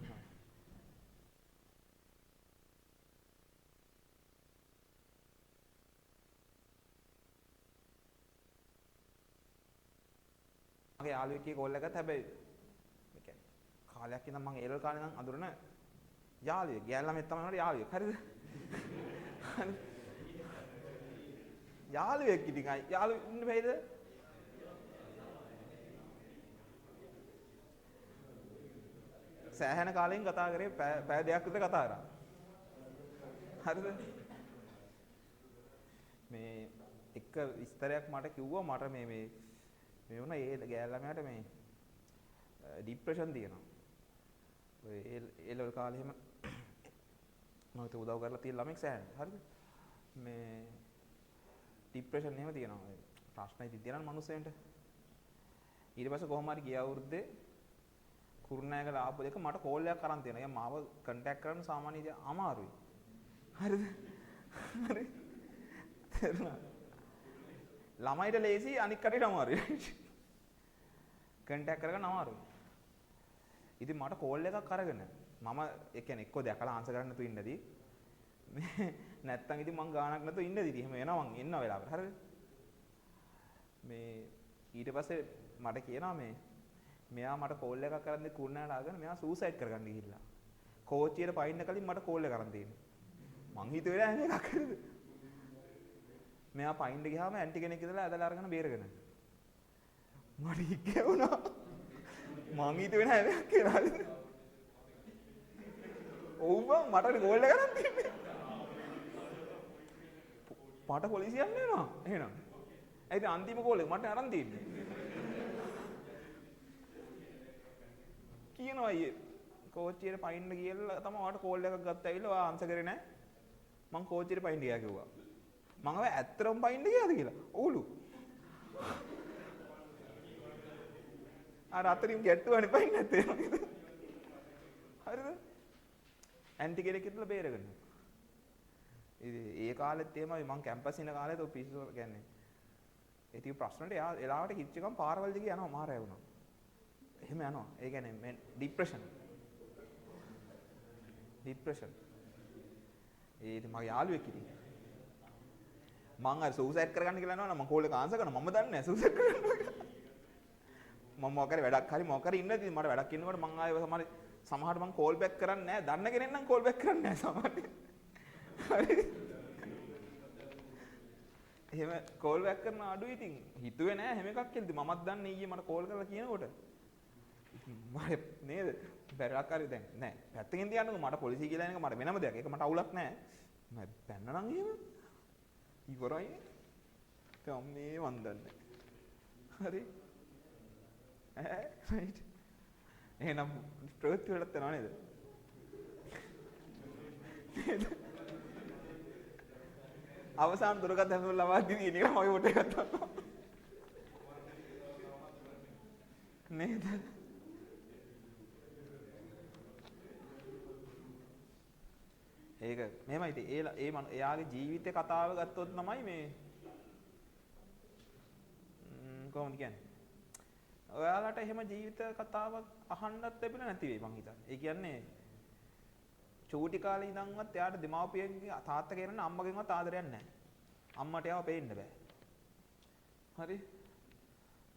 මගේ යාළුවෙක්ගේ කෝල් එකත් හැබැයි මේ කියන්නේ කාලයක් ඉඳන් මම ඒරල් කාලේ නම් අඳුරන යාළුවෙක් ගෑල් ළමෙක් තමයි නේද යාළුවෙක් හරිද යාළුවෙක් ඉතින් යාළුවෙක් ඉන්න බෑද සෑහෙන කාලෙකින් කතා කරේ පැය දෙකක් විතර කතා කරා හරිද මේ එක විස්තරයක් මට කිව්වා මට මේ වුණා ඒ ගෑල් ළමයාට මේ ડિප්‍රෙෂන් තියෙනවා. ඔය ඒ ලෙවල් කාලේ එහෙම මම උදව් කරලා තියෙන ළමෙක් සෑහෙන. හරිද? මේ ડિප්‍රෙෂන් එහෙම තියෙනවා. ප්‍රශ්න ඉතින් තියෙනවා මිනිස්සුන්ට. ඊට පස්සේ කොහොම හරි ගිය අවුරුද්දේ කුරුණෑගල ආපු දෙක මට කෝල් එකක් අරන් තියෙනවා. ඒ මාව කන්ටැක්ට් කරන්න සාමාන්‍ය ඉතින් අමාරුයි. හරිද? හරි. තේරුණා? ළමයිට ලේසි අනික් කටට අමාරුයි. කන්ටැක්ට් කරගන්න අමාරුයි. ඉතින් මට කෝල් එකක් අරගෙන මම ඒ කියන්නේ එක්කෝ දැකලා ආන්සර් කරන්න නැතුව ඉන්නදී නැත්තම් ඉතින් මං ගානක් නැතුව ඉන්නදී එහෙම වෙනවා මං එන්න වෙලාවට හරිද මේ ඊට පස්සේ මට කියනවා මෙයා මට කෝල් එකක් කරන් කුරුණෑට ආගෙන මෙයා සූසයිඩ් කරගන්න ගිහිල්ලා කෝච්චියට පයින්න කලින් මට කෝල් එක කරන් තියෙනවා මං හිතුවේ නෑ මේක කරද මෙයා පයින්න ගියාම ඇන්ටි කෙනෙක් ඉඳලා ඇදලා අරගෙන බේරගෙන මට හික්කේ වුණා මං හිතුවේ නෑ මේක කියලා ඔව් බං මට කෝල් එක කරන් තිබ්බේ මට පොලිසියෙන් එනවා එහෙනම් ඒ ඉතින් අන්තිම කෝල් එක මට අරන් තින්නේ කියනවා අයියේ කෝච්චියට පයින්න ගිහලා තමයි මට කෝල් එකක් ගත්ත ඇවිල්ලා ඔයා ආන්සර් කරේ නෑ මං කෝච්චියට පයින්න ගියා කිව්වා මං අව ඇත්තටම පයින්න ගියාද කියලා ඕලු අර අතරින් ගැට්ටුවානේ පයින්න නැත්තේ හරිද ඇන්ටි කෙනෙක් ඉදලා බේරගෙන ඉතින් ඒ කාලෙත් එහෙමයි මං කැම්පස් ඉන්න කාලෙත් ඔය පිස්සු කියන්නේ ඒ තිය ප්‍රශ්නට එලාවට කිච්ච ගම පාරවල් දිගේ යනවා මාරය වුණා එහෙම යනවා ඒ කියන්නේ මේ ડિප්‍රෙෂන් ඒ ඉතින් මගේ යාළුවෙක් ඉතින් මං අර සූසයිඩ් කරගන්න කියලා යනවා නම් මං කෝල් එක ආන්සර් කරනවා මම දන්නේ නැහැ සූසයිඩ් කරන්න මම මොකද වැඩක් හරි මොකද ඉන්නදී මට වැඩක් ඉන්නකොට මං ආයෙ සමහරට මං කෝල් බෑක් කරන්නේ නැහැ දන්න කෙනෙක් නම් කෝල් බෑක් කරන්නේ නැහැ සමහරට හරි එහෙම කෝල් බෑක් කරන අඩුයි ඉතින් හිතුවේ නෑ හැම එකක් කියලා මමත් දන්නේ ඊයේ මට කෝල් කරලා කියනකොට මම නේද බැරක් හරි දැන් නෑ පැත්තකින් තියන්නකෝ මට පොලිසිය කියලා එනක මට වෙනම දෙයක් ඒක මට අවුලක් නෑ මම දැන්න නම් එහෙම ඉවරයි මේ මන් දන්නේ හරි රයිට් එහෙනම් ප්‍රවෘත්ති වලට යනවා නේද අවසාන දුරකථන හැමෝම ලබා දී ඉන්නේ මගේ ෆොටෝ එකක් ගන්නවා නේද ඒක මෙහෙමයි ඉතින් එයාගේ ජීවිතේ කතාව ගත්තොත් තමයි මේ කොහොමද කියන්නේ ඔයාලට එහෙම ජීවිත කතාවක් අහන්නත් ලැබෙලා නැති වෙයි මං හිතන්නේ. ඒ කියන්නේ චූටි කාලේ ඉඳන්වත් එයාට දෙමාපියන්ගේ තාත්තා කියන අම්මගෙන්වත් ආදරයක් නැහැ. අම්මට එයාව පේන්න බෑ. හරි?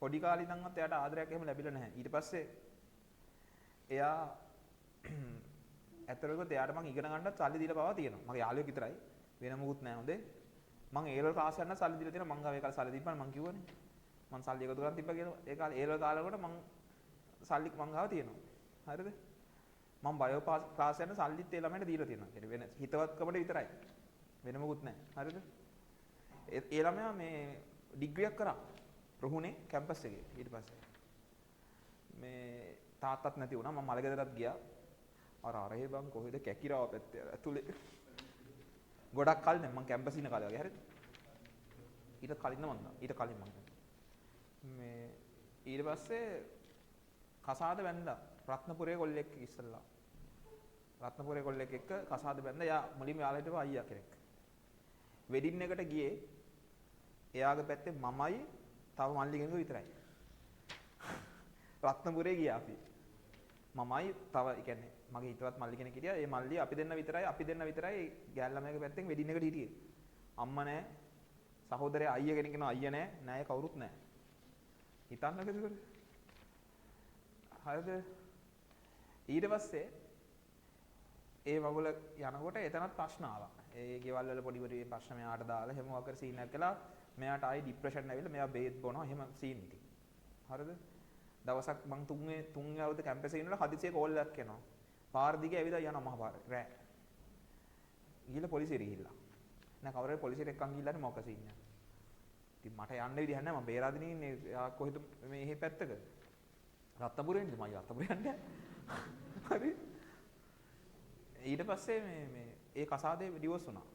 පොඩි කාලේ ඉඳන්වත් එයාට ආදරයක් එහෙම ලැබිලා නැහැ. ඊට පස්සේ එයා ඇත්තටම එයාට මං ඉගෙන ගන්නත් සල්ලි දීලා පවා තියෙනවා. මගේ යාළුවෙක් විතරයි. වෙන මොකුත් නැහැ හොඳේ. මං ඒ ලෙවල් ක්ලාස් යන්න සල්ලි දීලා තියෙනවා. මං ගාව ඒ කාලේ සල්ලි දීපන් මං කිව්වනේ. මං සල්ලි එකතු කරන් තිබ්බා කියලා. ඒ කාලේ ඒ ලෙවල් කාලේකට මං සල්ලි මං ගාව තියෙනවා. හරිද? මම බයෝ ක්ලාස් යන සල්ලිත් ඒ ළමයට දීලා තියෙනවා. කියන්නේ වෙන හිතවත්කමට විතරයි. වෙන මොකුත් නැහැ. හරිද? ඒ ළමයා මේ ඩිග්‍රියක් කරා. රුහුණේ කැම්පස් එකේ. ඊට පස්සේ මේ තාත්තත් නැති වුණා. මම මලගෙදරත් ගියා. අරේ බං කොහෙද කැකිරාව පැත්තේ ඇතුලේ. ගොඩක් කල් නේ මම කැම්පස් ඉන්න කාලේ වගේ. හරිද? ඊට කලින් මම මේ ඊට පස්සේ කසාද වැන්දා. රත්නපුරේ කොල්ලෙක් ඉස්සල්ලා. රත්නපුරේ කොල්ලෙක් එක්ක කසාද බැන්දා. එයා මුලින්ම යාළුවා හිටපු අයියා කෙනෙක්. වෙඩින් එකට ගියේ එයාගේ පැත්තේ මමයි තව මල්ලි කෙනෙකු විතරයි. රත්නපුරේ ගියා අපි. මමයි තව ඒ කියන්නේ මගේ හිතවත් මල්ලි කෙනෙක් හිටියා. ඒ මල්ලි අපි දෙන්න විතරයි ගෑල් ළමයාගේ පැත්තෙන් වෙඩින් එකට හිටියේ. අම්මා නැහැ. සහෝදරයා අයියා කෙනෙක් කෙනා අයියා නැහැ. නෑ කවුරුත් නැහැ. හිතන්නකද ඒක? හරිද? ඊට පස්සේ ඒ වගුල යනකොට එතනත් ප්‍රශ්න ආවා. ඒ ගෙවල් වල පොඩි ප්‍රශ්න මෙයාට දාලා හැම වකර සීන් එකක් කළා. මෙයාට ආයි ડિප්‍රෙෂන් ඇවිල්ලා මෙයා බේත් බොනවා. එහෙම සීන් ඉතින්. හරිද? දවසක් මං තුන් අවුරුද්ද කැම්පස් එකේ ඉන්නකොට හදිසියෙ කෝල් එකක් එනවා. පාර දිගේ ඇවිදලා යනවා මහ පාරේ. රෑ. ගිහලා පොලිසියට ගිහිල්ලා. නෑ කවුරු හරි පොලිසියට එක්කන් ගිහිල්ලානේ මොකද සීන් එක. ඉතින් මට යන්න විදිහක් නැහැ. මම බේරාදෙනින් ඉන්නේ. යා කොහෙද මේ පැත්තක? රත්නපුරේනේ මම රත්නපුරේ යන්නේ. හරි. ඊට පස්සේ මේ ඒ කසාදේ ඩිවෝස් වුණා.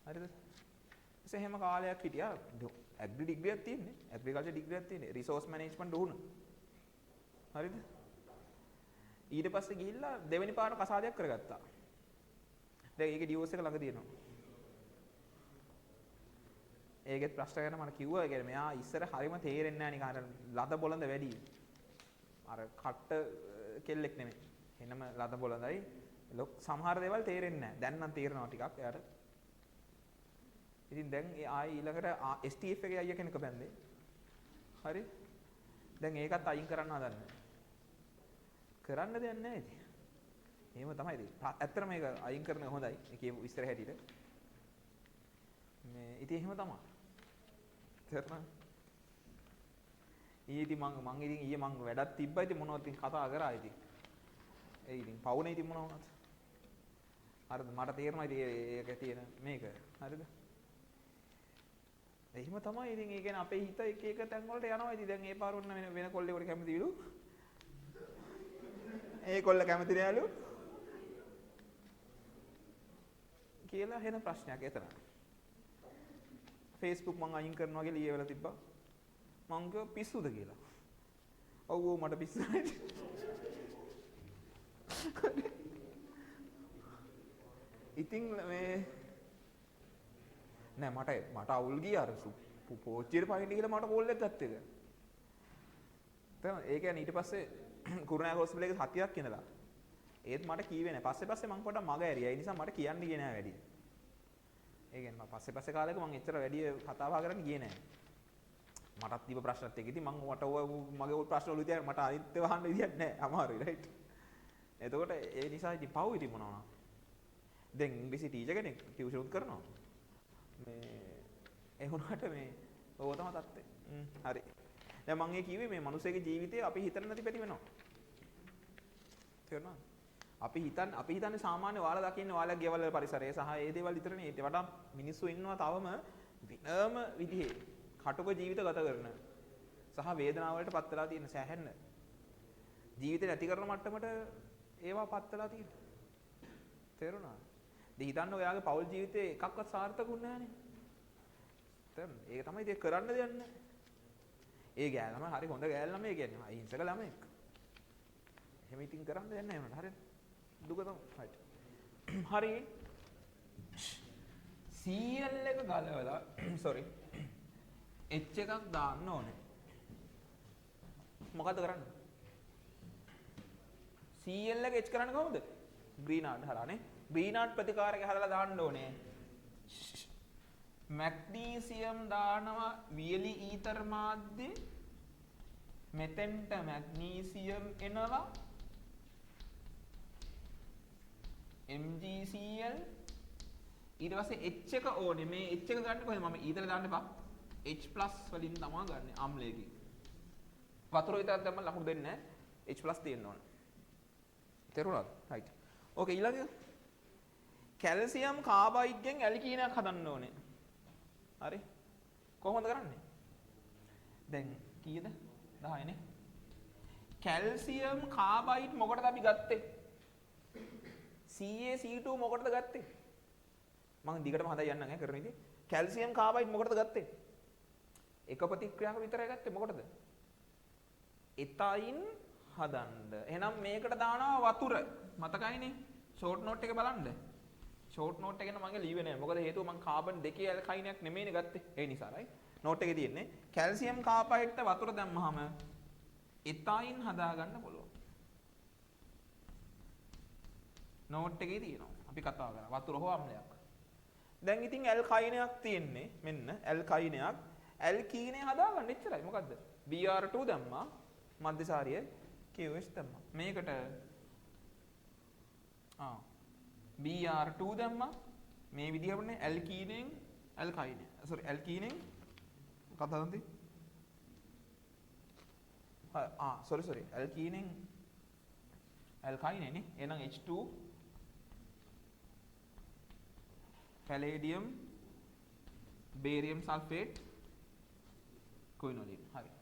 හරිද? එසේ හැම කාලයක් හිටියා. ඇග්‍රි ඩිග්‍රියක් තියෙන්නේ. ඇග්‍රිකල්චර් ඩිග්‍රියක් තියෙන්නේ. රිසෝස් මැනේජ්මන්ට් උහුණ. හරිද? ඊට පස්සේ ගිහිල්ලා දෙවෙනි පාර කසාදයක් කරගත්තා. දැන් ඒකේ ඩිවෝස් එක ළඟ තියෙනවා. ඒකෙත් ප්‍රශ්න ගැන මම කිව්වා. ඒ කියන්නේ මෙයා ඉස්සර හරිම තේරෙන්නේ නැහැ නිකන් අර ලද බොළඳ වැඩි. අර කට්ට කෙල්ලෙක් නෙමෙයි. එනම ලද බොළඳයි. සමහර දේවල් තේරෙන්නේ නැහැ. දැන් නම් තේරෙනවා ටිකක් එයාට. ඉතින් දැන් ආයි ඊළඟට STF එකේ අයියා කෙනෙක් බැන්දේ. හරි? දැන් ඒකත් අයින් කරන්න හදන්නේ. කරන්න දෙයක් නැහැ ඉතින්. එහෙම තමයි ඉතින්. ඇත්තටම මේක අයින් කරන හොඳයි. ඒකේ විස්තර හැටියට. මේ ඉතින් එහෙම තමයි. තේරුණා? ඊයේ මං ඉතින් ඊයේ මං වැඩක් තිබ්බා ඉතින් මොනවද ඉතින් කතා කරා ඉතින්. ඒ ඉතින් පවුනේ ඉතින් මොනව වුණත්. හරිද? මට තේරෙනවා ඉතින් ඒක තියෙන මේක. හරිද? එහෙම තමයි ඉතින් ඒ කියන්නේ අපේ හිත එක එක තැන් වලට යනවා ඉතින් දැන් ඒ පාර වුණ වෙන කොල්ලෙකුට කැමතිලු. ඒ කොල්ල කැමති නෑලු. කියලා වෙන ප්‍රශ්නයක් එතන. Facebook මං අයින් කරනවා කියලා ඊයේ වෙලා තිබ්බා. මං කිව්වා පිස්සුද කියලා. ඔව් ඔව් මට පිස්සු නැහැ. ඉතින් මේ නෑ මට අවුල් ගියා අර පෝච්චියට පයින් ගිහලා මට කෝල් එකක් ගත්ත එක. තේරෙනවද? ඒ කියන්නේ ඊට පස්සේ කුරුණෑගල හොස්පිටල් එකේ සතියක් ඉඳලා. ඒත් මට කීවේ නෑ. පස්සේ මං පොඩ්ඩක් මග ඇරියා. ඒ නිසා මට කියන්න ගියේ නෑ වැඩි. ඒ කියන්නේ මම පස්සේ කාලෙක මං එච්චර වැඩි කතා බහ කරන්න ගියේ නෑ. මටත් දීප ප්‍රශ්නත් එක්ක ඉතින් මං මගේ ඔය ප්‍රශ්න වල විදියට මට අනිත් වහන්න විදියක් නෑ. අමාරුයි රයිට්. එතකොට ඒ නිසා ඉතින් පව් ඉතින් මොනවා. දැන් ඉංග්‍රීසි ටීචර් කෙනෙක් ටියුෂන් උත් කරනවා. මේ ඒ වුණාට මේ ඕක තමයි තත්ත්වය. හරි. දැන් මම කිව්වේ මේ මිනිස්සෙගේ ජීවිතේ අපි හිතන්න නැති පැති වෙනවා. තේරුණාද? අපි හිතන්නේ සාමාන්‍ය ඔයාලා දකින්නේ ඔයාලගේ ගෙවල් වල පරිසරය සහ ඒ දේවල් විතරනේ. ඒට වඩා මිනිස්සු ඉන්නවා තවම විනම විදිහේ කටුක ජීවිත ගත කරන සහ වේදනාව වලට පත් වෙලා තියෙන සෑහෙන්න ජීවිතේ නැති කරන මට්ටමට ඒවා පත් වෙලා තියෙන. තේරුණාද? ඉතින් හිතන්න ඔයාගේ පෞල් ජීවිතේ එකක්වත් සාර්ථකුන්නේ නැහනේ. තේරුණාද? ඒක තමයි ඉතින් කරන්න දෙයක් නැහැ. ඒ ගෑල් ළමයි හරි හොඳ ගෑල් ළමයි කියන්නේ. අහිංසක ළමයෙක්. එහෙම ඉතින් කරන්න දෙයක් නැහැ උනට. හරිද? දුක තමයි. හරි. CL එක ගලවලා sorry. H එකක් දාන්න ඕනේ. මොකද කරන්නේ? CL එක H කරන්නේ කොහොමද? ග්‍රීනාඩ් හරහානේ. ග්‍රීනාඩ් ප්‍රතිකාරක හරලා දාන්න ඕනේ. මැග්නීසියම් දානවා වියලි ඊතර මාධ්‍ය මෙතෙන්ට මැග්නීසියම් එනවා MgCl ඊට පස්සේ H එක ඕනේ මේ H එක ගන්න කොහෙද මම ඊතර දාන්න එපා H+ වලින් තමයි ගන්න අම්ලයකින් වතුර විතරක් දැම්ම ලකුණු දෙන්නේ නැහැ H+ තියෙන්න ඕන තේරුණාද රයිට් ඕකේ ඊළඟ කැල්සියම් කාබයිඩ්ගෙන් ඇල්කීනයක් හදන්න ඕනේ හරි කොහොමද කරන්නේ දැන් කීයද 10 නේ කැල්සියම් කාබයිඩ් මොකටද අපි ගත්තේ CaC2 මොකටද ගත්තේ මම දිගටම හදා යන්නම් ඈ කරන ඉතින් කැල්සියම් කාබයිඩ් මොකටද ගත්තේ එක ප්‍රතික්‍රියාවක විතරයි ගත්තේ මොකටද එතයින් හදන්න එහෙනම් මේකට දානවා වතුර මතකයිනේ ෂෝට් නෝට් එක බලන්න ෂෝට් නෝට් එකේ නම් මගේ ලීවේ නෑ මොකද හේතුව මම කාබන් දෙකේ ඇල්කයිනයක් නෙමෙයිනේ ගත්තේ ඒ නිසා රයි නෝට් එකේ තියෙන්නේ කැල්සියම් කාබයිඩ්ට වතුර දැම්මහම එතයින් හදාගන්න පුළුවන් නෝට් එකේ තියෙනවා අපි කතා කරා වතුර හෝ අම්ලයක් දැන් ඉතින් ඇල්කයිනයක් තියෙන්නේ මෙන්න ඇල්කයිනයක් ඇල්කීනේ හදාගන්න එච්චරයි මොකද්ද Br2 දැම්මා මධ්‍යසාරිය KOH දැම්මා මේකට Br2 දැම්මා මේ විදිහටනේ ඇල්කීනෙන් ඇල්කයිනේ සෝරි ඇල්කීනෙන් කතාවන්ති සෝරි ඇල්කීනෙන් ඇල්කයිනේ නේ එහෙනම් H2 පැලේඩියම් බේරියම් සල්ෆේට් කොයිනොලින් හරි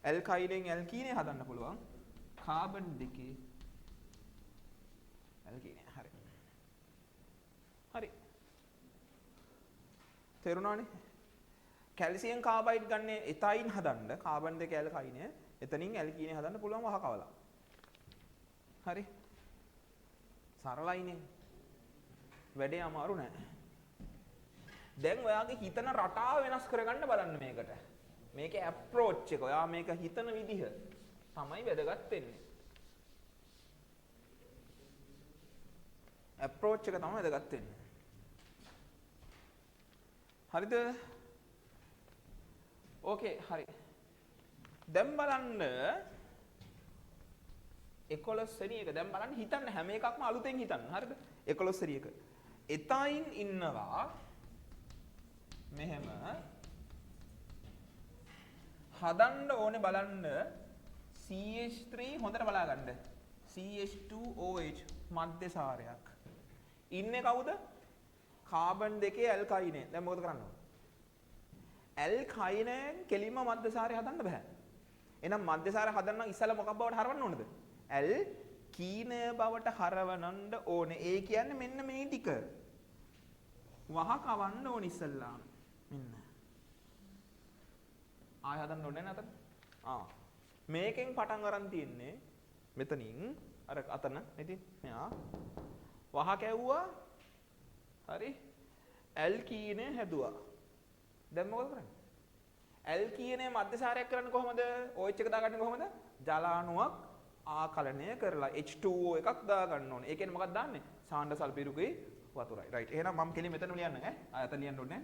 ඇල්කයිනෙන් ඇල්කීනේ හදන්න පුළුවන් කාබන් දෙකේ ඇල්කීනේ හරි තේරුණානේ කැල්සියම් කාබයිඩ් ගන්න එතයින් හදන්න කාබන් දෙක ඇල්කයිනේ එතනින් ඇල්කීනේ හදන්න පුළුවන් වහකවලා හරි සරලයිනේ වැඩේ අමාරු නෑ දැන් ඔයාගේ හිතන රටාව වෙනස් කරගන්න බලන්න මේකට මේකේ අප්‍රෝච් එක ඔයා මේක හිතන විදිහ තමයි වැදගත් වෙන්නේ අප්‍රෝච් එක තමයි වැදගත් වෙන්නේ හරිද ඕකේ හරි දැන් බලන්න 11 වෙනි එක දැන් බලන්න හිතන්න හැම එකක්ම අලුතෙන් හිතන්න හරිද 11 වෙනි එක එතයින් ඉන්නවා මෙහෙම හදන්න ඕනේ බලන්න CH3 හොඳට බලා ගන්න CH2OH මධ්‍යසාරයක් ඉන්නේ කවුද කාබන් දෙකේ ඇල්කයිනේ දැන් මොකද කරන්න ඕනේ ඇල්කයිනෙන් කෙලින්ම මධ්‍යසාරය හදන්න බෑ එහෙනම් මධ්‍යසාරය හදන්න නම් ඉස්සෙල්ලා මොකක් බවට හරවන්න ඕනද ඇල්කීනය බවට හරවන්න ඕනේ ඒ කියන්නේ මෙන්න මේ ටික වහ කවන්න ඕනේ ඉස්සෙල්ලා මෙන්න ආය හදන්න ඕනේ නැතද මේකෙන් පටන් අරන් තියෙන්නේ මෙතනින් අර අතන ඉතින් මෙයා වහ කැවුවා හරි ඇල්කීනේ හැදුවා දැන් මොකද කරන්නේ ඇල්කීනේ මධ්‍යසාරයක් කරන්නේ කොහොමද OH එක දාගන්නේ කොහොමද ජල අණුවක් ආකලනය කරලා H2O එකක් දාගන්න ඕනේ ඒ කියන්නේ මොකක්ද දාන්නේ සාණ්ඩ සල්ෆියුරිකුයි වතුරයි රයිට් එහෙනම් මම කෙලින් මෙතන ලියන්න ඈ අත ලියන්න ඕනේ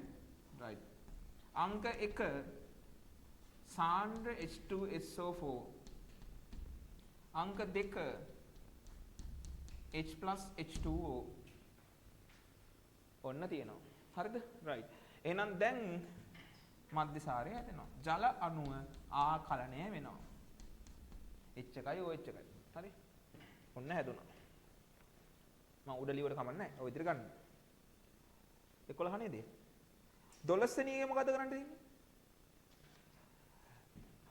රයිට් අංක 1 සාන්ද්‍ර H2SO4 අංක 2 H+H2O ඔන්න තියෙනවා හරිද රයිට් එහෙනම් දැන් මධ්‍යසාරය හැදෙනවා ජල අණුව ආකලනය වෙනවා H එකයි OH එකයි හරි ඔන්න හැදුනා මම උඩ ලියවට කමක් නැහැ ඔය විදිහට ගන්න 11 නේද 12 වෙනි එකේ මොකද කරන්න තියෙන්නේ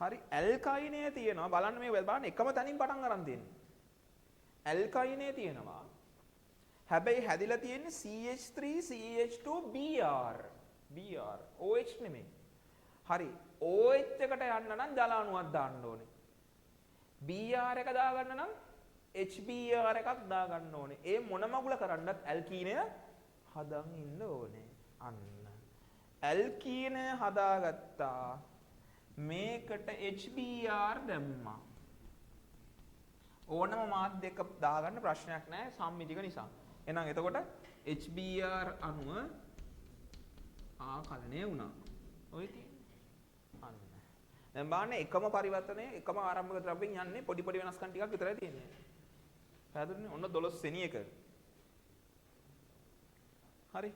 හරි ඇල්කයිනේ තියෙනවා බලන්න මේ බලන්න එකම තැනින් පටන් අරන් තියෙන්නේ ඇල්කයිනේ තියෙනවා හැබැයි හැදිලා තියෙන්නේ CH3 CH2 Br OH නෙමෙයි හරි OH එකට යන්න නම් ජල අණුවක් දාන්න ඕනේ Br එක දාගන්න නම් HBr එකක් දාගන්න ඕනේ ඒ මොන මගුල කරන්නත් ඇල්කීනය හදන් ඉන්න ඕනේ අන්න ඇල්කීනය හදාගත්තා මේකට HBr දැම්මා ඕනම මාධ්‍යයක දාගන්න ප්‍රශ්නයක් නැහැ සම්මිතික නිසා එහෙනම් එතකොට HBr අණුව ආකලනය වුණා. ඔය තියෙන්නේ. අන්න. දැන් බලන්න එකම පරිවර්තනය එකම ආරම්භක ද්‍රව්‍යයෙන් යන්නේ පොඩි පොඩි වෙනස්කම් ටිකක් විතරයි තියෙන්නේ. පැහැදිලිනේ? ඔන්න 12 වෙනි එක. හරි.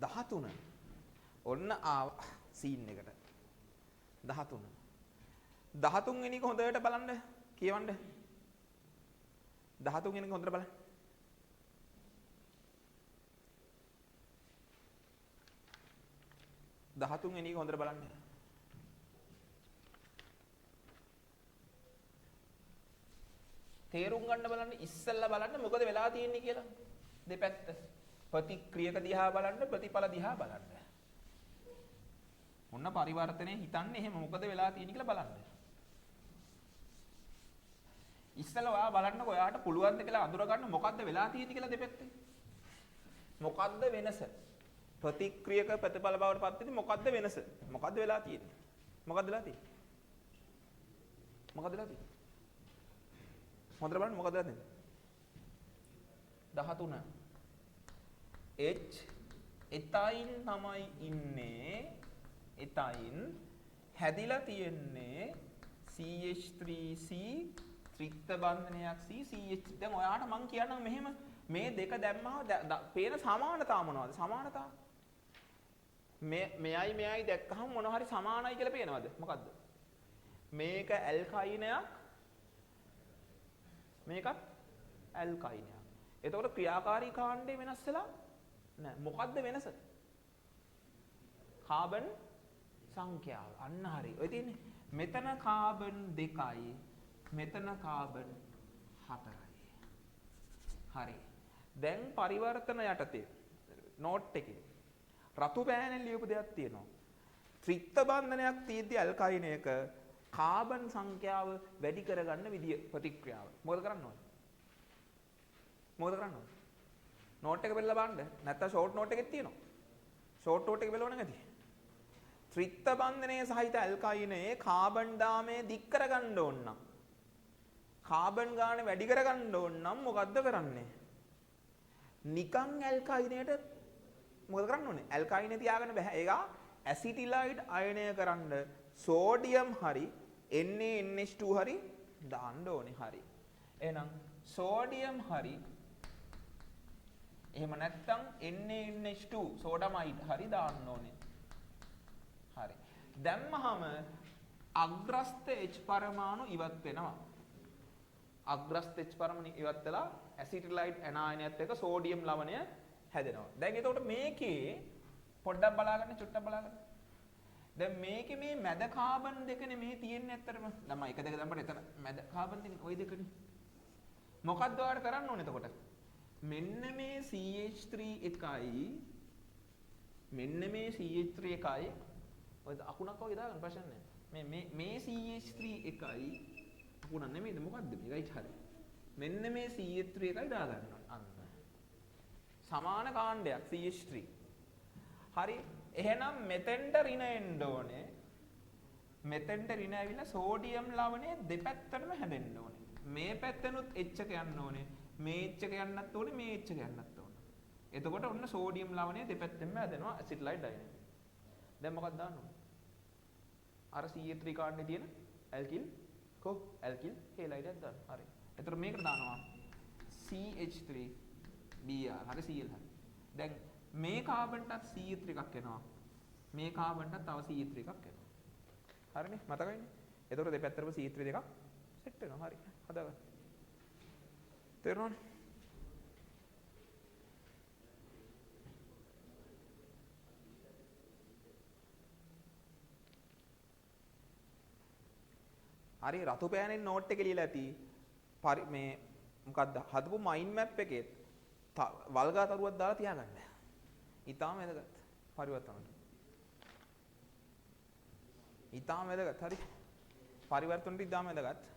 13. ඔන්න සීන් එකට. 13. 13 වෙනි එක හොඳට බලන්න. කියවන්න. 13 වෙනි එක හොඳට බලන්න. දහතුන් වෙනි එක හොඳට බලන්න. තේරුම් ගන්න බලන්න ඉස්සෙල්ලා බලන්න මොකද වෙලා තියෙන්නේ කියලා. දෙපැත්ත. ප්‍රතික්‍රියක දිහා බලන්න ප්‍රතිඵල දිහා බලන්න. ඔන්න පරිවර්තනයේ හිතන්නේ එහෙම මොකද වෙලා තියෙන්නේ කියලා බලන්න. ඉස්සෙල්ලා ඔයා බලන්නකො ඔයාට පුළුවන් ද කියලා අඳුර ගන්න මොකද්ද වෙලා තියෙන්නේ කියලා දෙපැත්තේ. මොකද්ද වෙනස? ප්‍රතික්‍රියක ප්‍රතිඵල බවට පත් වෙන්නේ මොකද්ද වෙනස? මොකද්ද වෙලා තියෙන්නේ? මොකද්ද වෙලා තියෙන්නේ? මොකද්ද වෙලා තියෙන්නේ? හොඳට බලන්න මොකද්ද වෙලා තියෙන්නේ? 13 H එතයින් තමයි ඉන්නේ. එතයින් හැදිලා තියෙන්නේ CH3C ත්‍රිත්ව බන්ධනයක් CH. දැන් ඔයාට මම කියන්නම් මෙහෙම මේ දෙක දැම්මම පේන සමානතාව මොනවද? සමානතාව මෙයයි දැක්කහම මොන හරි සමානයි කියලා පේනවද? මොකද්ද? මේක ඇල්කයිනයක් මේකත් ඇල්කයිනයක්. එතකොට ක්‍රියාකාරී කාණ්ඩය වෙනස් වෙලා නැහැ. මොකද්ද වෙනස? කාබන් සංඛ්‍යාව. අන්න හරි. ඔය තියෙන්නේ. මෙතන කාබන් 2යි මෙතන කාබන් 4යි. හරි. දැන් පරිවර්තන යටතේ නෝට් එකේ රතු පෑනෙන් ලියපු දෙයක් තියෙනවා. ත්‍රිත්ව බන්ධනයක් තියෙද්දි ඇල්කයිනයක කාබන් සංඛ්‍යාව වැඩි කරගන්න විදිය ප්‍රතික්‍රියාව. මොකද කරන්න ඕනේ? මොකද කරන්න ඕනේ? නෝට් එක බලලා බලන්න. නැත්තම් ෂෝට් නෝට් එකෙත් තියෙනවා. ෂෝට් නෝට් එක බලවන්න නැති. ත්‍රිත්ව බන්ධනයේ සහිත ඇල්කයිනයේ කාබන් දාමය දික් කරගන්න ඕන නම් කාබන් ගාන වැඩි කරගන්න ඕන නම් මොකද්ද කරන්නේ? නිකන් ඇල්කයිනයට මොකද කරන්න ඕනේ? ඇල්කයිනේ තියාගන්න බෑ. ඒක ඇසිටිලයිඩ් අයනය කරන්න සෝඩියම් හරි NaNH2 හරි දාන්න ඕනේ. හරි. එහෙනම් සෝඩියම් හරි එහෙම නැත්නම් NaNH2 සෝඩමයිඩ් හරි දාන්න ඕනේ. හරි. දැම්මහම අග්‍රස්ත H පරමාණු ඉවත් වෙනවා. අග්‍රස්ත H පරමාණු ඉවත් වෙලා ඇසිටිලයිඩ් ඇනායනයත් එක්ක සෝඩියම් ලවණය හැදෙනවා. දැන් එතකොට මේකේ පොඩ්ඩක් බලාගන්න චුට්ටක් බලාගන්න. දැන් මේකේ මේ මැද කාබන් දෙකනේ මේ තියෙන්නේ ඇත්තටම. දැන් මම 1 2 දැම්මට එතන මැද කාබන් දෙකනේ ওই දෙකනේ. මොකක්ද ඔයාලට කරන්න ඕනේ එතකොට? මෙන්න මේ CH3 එකයි මෙන්න මේ CH3 එකයි ඔය අකුණක් වගේ දාගන්න ප්‍රශ්න නැහැ. මේ CH3 එකයි අකුණක් නෙමෙයිද මොකද්ද මේකයි හරි. මෙන්න මේ CH3 එකයි දාගන්න අන්න. සමාන කාණ්ඩයක් CH3. හරි. එහෙනම් මෙතෙන්ට ඍණ එන්න ඕනේ. මෙතෙන්ට ඍණ ඇවිල්ලා සෝඩියම් ලවණය දෙපැත්තටම හැදෙන්න ඕනේ. මේ පැත්තෙනුත් H එක යන්න ඕනේ. මේ H එක යන්නත් ඕනේ මේ H එක යන්නත් ඕනේ. එතකොට ඔන්න සෝඩියම් ලවණය දෙපැත්තෙන්ම හැදෙනවා ඇසිට්ලයිඩ් අයනය. දැන් මොකක්ද දාන්න ඕනේ? අර CH3 කාණ්ඩේ තියෙන ඇල්කිල් ඇල්කිල් හේලයිඩයක් දාන්න. හරි. එතකොට මේකට දානවා CH3 Br. හරි Cl හරි. දැන් මේ කාබන්ටත් CH3 එකක් එනවා. මේ කාබන්ටත් තව CH3 එකක් එනවා. හරිනේ? මතකයිනේ? එතකොට දෙපැත්තටම CH3 දෙකක් සෙට් වෙනවා. හරි. හදාගන්න. තේරුණානේ? හරි රතු පෑනෙන් නෝට් එක ලියලා ඇති. මේ මොකද්ද? හදපු මයින්ඩ් මැප් එකේ වල්ගා තරුවක් දාලා තියාගන්න. ඊටාම වැදගත් පරිවර්තනට. ඊටාම වැදගත්. හරි. පරිවර්තනට ඊටාම වැදගත්.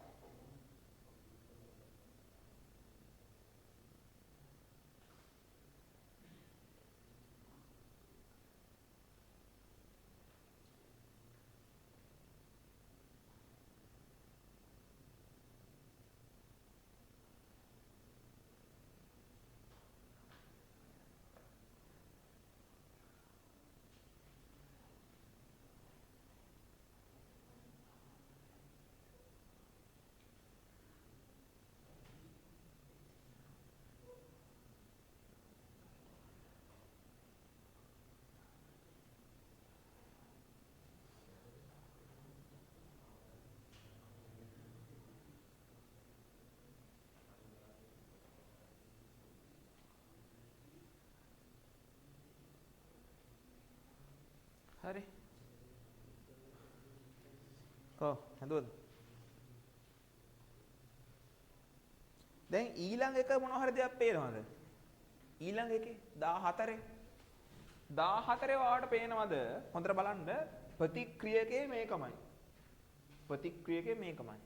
හරි. කො හඳුද? දැන් ඊළඟ එක මොන හරි දෙයක් පේනවද? ඊළඟ එකේ 14. 14 වාට පේනවද? හොඳට බලන්න ප්‍රතික්‍රියකේ මේකමයි. ප්‍රතික්‍රියකේ මේකමයි.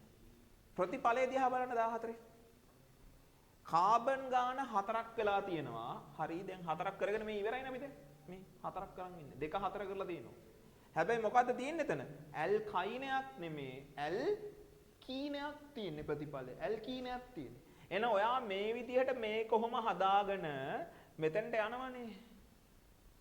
ප්‍රතිඵලය දිහා බලන්න 14. කාබන් ගාන 4ක් වෙලා තියෙනවා. හරි දැන් 4ක් කරගෙන මේ ඉවරයි නේද අපිට? මේ 4ක් කරන් ඉන්නේ. 2 4 කරලා තියෙනවා. හැබැයි මොකද්ද තියෙන්නේ එතන? ඇල්කයිනයක් නෙමේ. ඇල්කීනයක් තියෙන්නේ ප්‍රතිඵලය. ඇල්කීනයක් තියෙන්නේ. එන ඔයා මේ විදිහට මේ කොහොම හදාගෙන මෙතෙන්ට යනවනේ.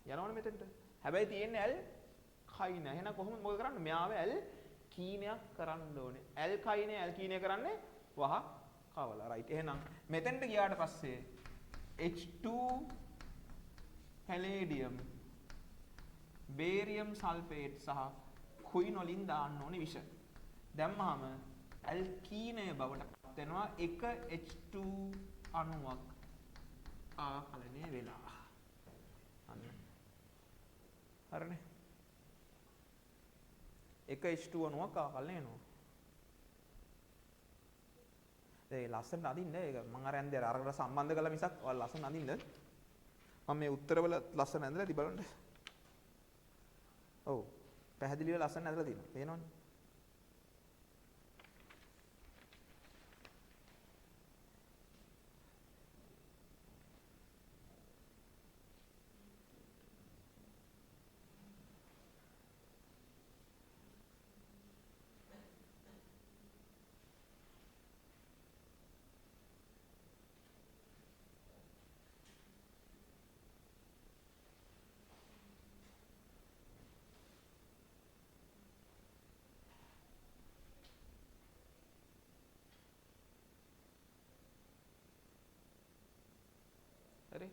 යනවනේ මෙතෙන්ට. හැබැයි තියෙන්නේ ඇල්කයින. එහෙනම් කොහොමද මොකද කරන්නේ? මෙයාව ඇල්කීනයක් කරන්න ඕනේ. ඇල්කයින ඇල්කීනය කරන්නේ වහ කවලා. රයිට්. එහෙනම් මෙතෙන්ට ගියාට පස්සේ H2 පැලේඩියම් බේරියම් සල්ෆේට් සහ කුයින් වලින් දාන්න ඕනේ විෂ. දැම්මහම ඇල්කීනය බවට පත් වෙනවා එක H2 අණුවක් ආකලනය වෙලා. අන්න. හරිනේ. එක H2 අණුවක් ආකලනය වෙනවා. ඒ ලස්සනට අදින්න ඒක මම අර ඇන්දේ අරකට සම්බන්ධ කළා මිසක් ඔයාලා ලස්සන අදින්න. මම මේ උත්තරවල ලස්සන ඇඳලා ඉදි බලන්න. ඔව්. පැහැදිලිව ලස්සන ඇඳලා තියෙනවා. පේනවනේ. හරි.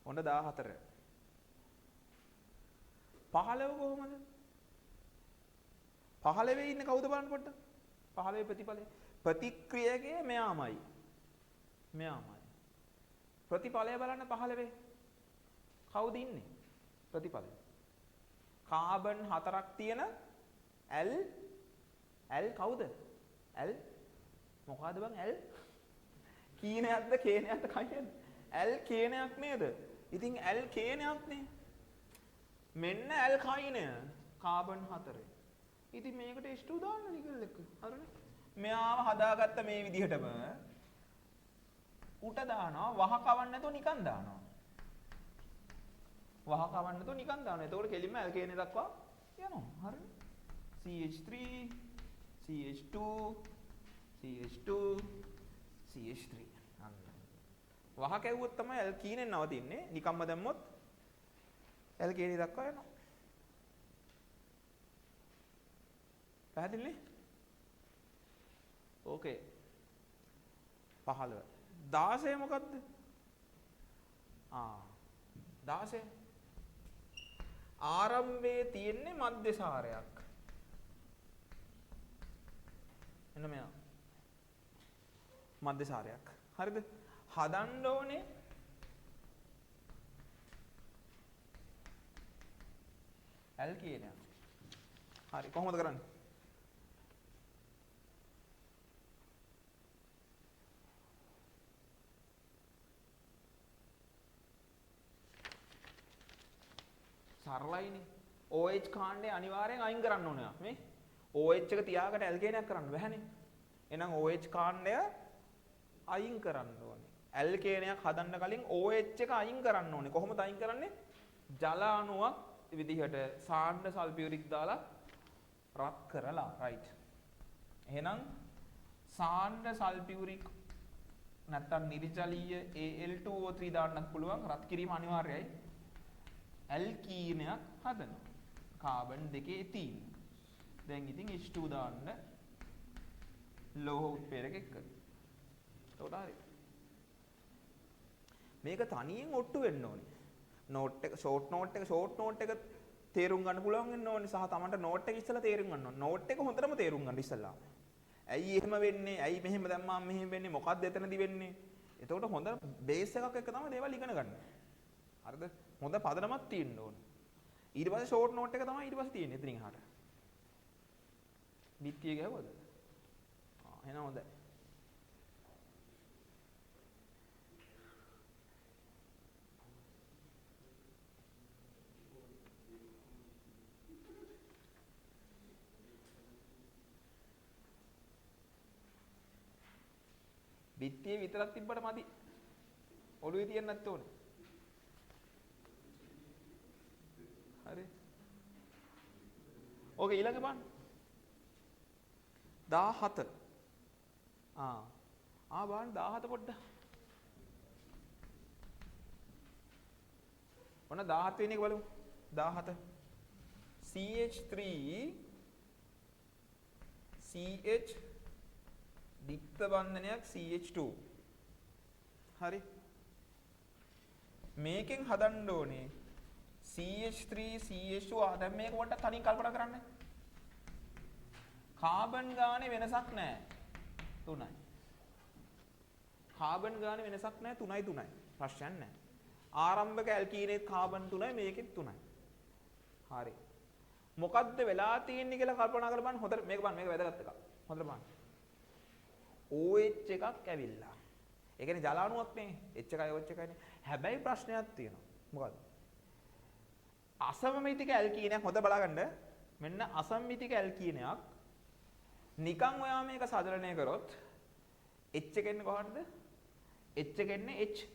ඔන්න 14. 15 කොහොමද? 15 ඉන්නේ කවුද බලන්න පොඩ්ඩක්. 15 ප්‍රතිඵලය. ප්‍රතික්‍රියකයේ මෙයාමයි. මෙයාමයි. ප්‍රතිඵලය බලන්න 15. කවුද ඉන්නේ? ප්‍රතිඵලය. කාබන් 4ක් තියෙන ඇල් කවුද? ඇල් මොකද්ද බං ඇල් කීනයක්ද කේනයක්ද කයිද? ඇල් කේනයක් නේද? ඉතින් ඇල් කේනයක් නේ. මෙන්න ඇල් කයිනය කාබන් 4. ඉතින් මේකට H2 දාන්න නිකල් එක. හරිනේ. මෙයාව හදාගත්ත මේ විදිහටම උට දානවා වහ කවන්න නැතුව නිකන් දානවා. වහ කවන්න නැතුව නිකන් දානවා. එතකොට කෙලින්ම ඇල් කේනය දක්වා යනවා. හරිනේ. CH3 CH2 CH2 CH3 අන්න. වහ කැවුවොත් තමයි ඇල්කීනෙන් නවතින්නේ. නිකම්ම දැම්මොත් ඇල්කීනි දක්වා යනවා. පැහැදිලිනේ? ඕකේ. 15. 16 මොකද්ද? 16. ආරම්භයේ තියෙන්නේ මධ්‍යසාරයක්. එන්න මෙයා. මධ්‍යසාරයක්. හරිද? හදන්න ඕනේ ඇල්කීනයක්. හරි කොහොමද කරන්නේ? සරලයිනේ. OH කාණ්ඩය අනිවාර්යෙන් අයින් කරන්න ඕනේ මේ. OH එක තියාගෙන ඇල්කේනයක් කරන්න බැහැනේ. එහෙනම් OH කාණ්ඩය අයින් කරන්න ඕනේ. ඇල්කේනයක් හදන්න කලින් OH එක අයින් කරන්න ඕනේ. කොහොමද අයින් කරන්නේ? ජල අණුවක් විදිහට සාණ්ඩ සල්ෆියුරික් දාලා රත් කරලා. රයිට්. එහෙනම් සාණ්ඩ සල්ෆියුරික් නැත්තම් නිර්ජලීය Al2O3 දාන්නත් පුළුවන්. රත් කිරීම අනිවාර්යයි. ඇල්කීනයක් හදනවා. කාබන් 2 එතීන්. දැන් ඉතින් H2 දාන්න ලෝහ උත්ප්‍රේරක එක්ක. එතකොට හරි. මේක තනියෙන් ඔට්ටු වෙන්න ඕනේ. නෝට් එක ෂෝට් නෝට් එක තේරුම් ගන්න පුළුවන් වෙන්න ඕනේ සහ තමන්ට නෝට් එක ඉස්සලා තේරුම් ගන්න ඕනේ. නෝට් එක හොඳටම තේරුම් ගන්න ඉස්සලා. ඇයි එහෙම වෙන්නේ? ඇයි මෙහෙම දැම්මාම මෙහෙම වෙන්නේ? මොකක්ද එතනදි වෙන්නේ? එතකොට හොඳ බේස් එකක් එක්ක තමයි දේවල් ඉගෙන ගන්න. හරිද? හොඳ පදනමක් තියෙන්න ඕන. ඊට පස්සේ ෂෝට් නෝට් එක තමයි ඊට පස්සේ තියෙන්නේ එතනින් එහාට. බිත්තිය ගැහුවද? එහෙනම් හොඳයි. බිත්තිය විතරක් තිබ්බට මදි. ඔළුවේ තියන්නත් ඕනේ. හරි. ඕකේ ඊළඟ බලන්න. 17. බලන්න 17 පොඩ්ඩක්. ඔන්න 17 වෙනි එක බලමු. 17. CH3 CH දිත්ත බන්ධනයක් CH2. හරි. මේකෙන් හදන්න ඕනේ CH3 CH2 දැන් මේක පොඩ්ඩක් තනින් කල්පනා කරන්න. කාබන් ගානේ වෙනසක් නැහැ. 3යි. කාබන් ගානේ වෙනසක් නැහැ 3යි 3යි. ප්‍රශ්නයක් නැහැ. ආරම්භක ඇල්කීනේත් කාබන් 3යි මේකෙත් 3යි. හරි. මොකද්ද වෙලා තියෙන්නේ කියලා කල්පනා කරලා බලන්න. හොඳට මේක බලන්න මේක වැදගත් එකක්. හොඳට බලන්න. OH එකක් ඇවිල්ලා. ඒ කියන්නේ ජල අණුවක් නේ. H එකයි OH එකයිනේ. හැබැයි ප්‍රශ්නයක් තියෙනවා. මොකද්ද? අසමමිතික ඇල්කීනයක් හොඳ බලගන්න. මෙන්න අසමමිතික ඇල්කීනයක් නිකන් ඔයා මේක සදරණය කරොත් H එක එන්නේ කොහොමද? H එක එන්නේ H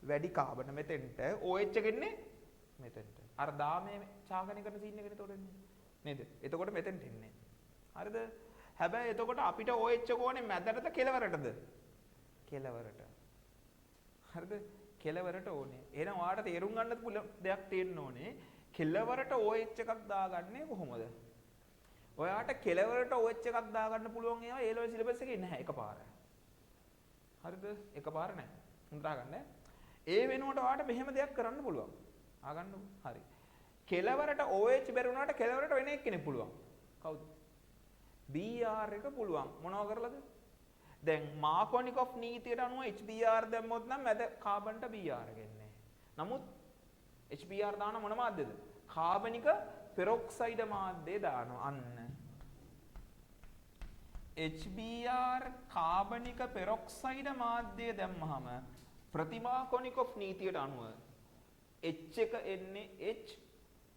වැඩි කාබන මෙතෙන්ට OH එක එන්නේ මෙතෙන්ට. අර දාමේ චාගණය කරන සීන් එකනේ එතකොට එන්නේ. නේද? එතකොට මෙතෙන්ට එන්නේ. හරිද? හැබැයි එතකොට අපිට OH එක ඕනේ මැදටද කෙලවරටද? කෙලවරට. හරිද? කෙලවරට ඕනේ. එහෙනම් ඔයාලට තේරුම් ගන්න පුළුවන් දෙයක් තියෙන්න ඕනේ. කෙලවරට OH එකක් දාගන්නේ කොහොමද? ඔයාට කෙලවරට OH එකක් දාගන්න පුළුවන් ඒවා ඒ ලෙවල් සිලබස් එකේ නැහැ එකපාර. හරිද? එකපාර නැහැ. හොඳට අහගන්න. ඒ වෙනුවට ඔයාට මෙහෙම දෙයක් කරන්න පුළුවන්. අහගන්නකො. හරි. කෙලවරට OH බැරි වුණාට කෙලවරට වෙන එක්කෙනෙක් පුළුවන්. කවුද? BR එක පුළුවන්. මොනව කරලාද? දැන් මාකෝනිකොෆ් නීතියට අනුව HBr දැම්මොත් නම් මැද කාබන්ට BR ගෙන්නේ. නමුත් HBr දාන මොන මාධ්‍යද? කාබනික පෙරොක්සයිඩ් මාධ්‍යය දානවා. අන්න. HBr කාබනික පෙරොක්සයිඩ් මාධ්‍යය දැම්මහම ප්‍රතිමාකොනිකොෆ් නීතියට අනුව H එක එන්නේ H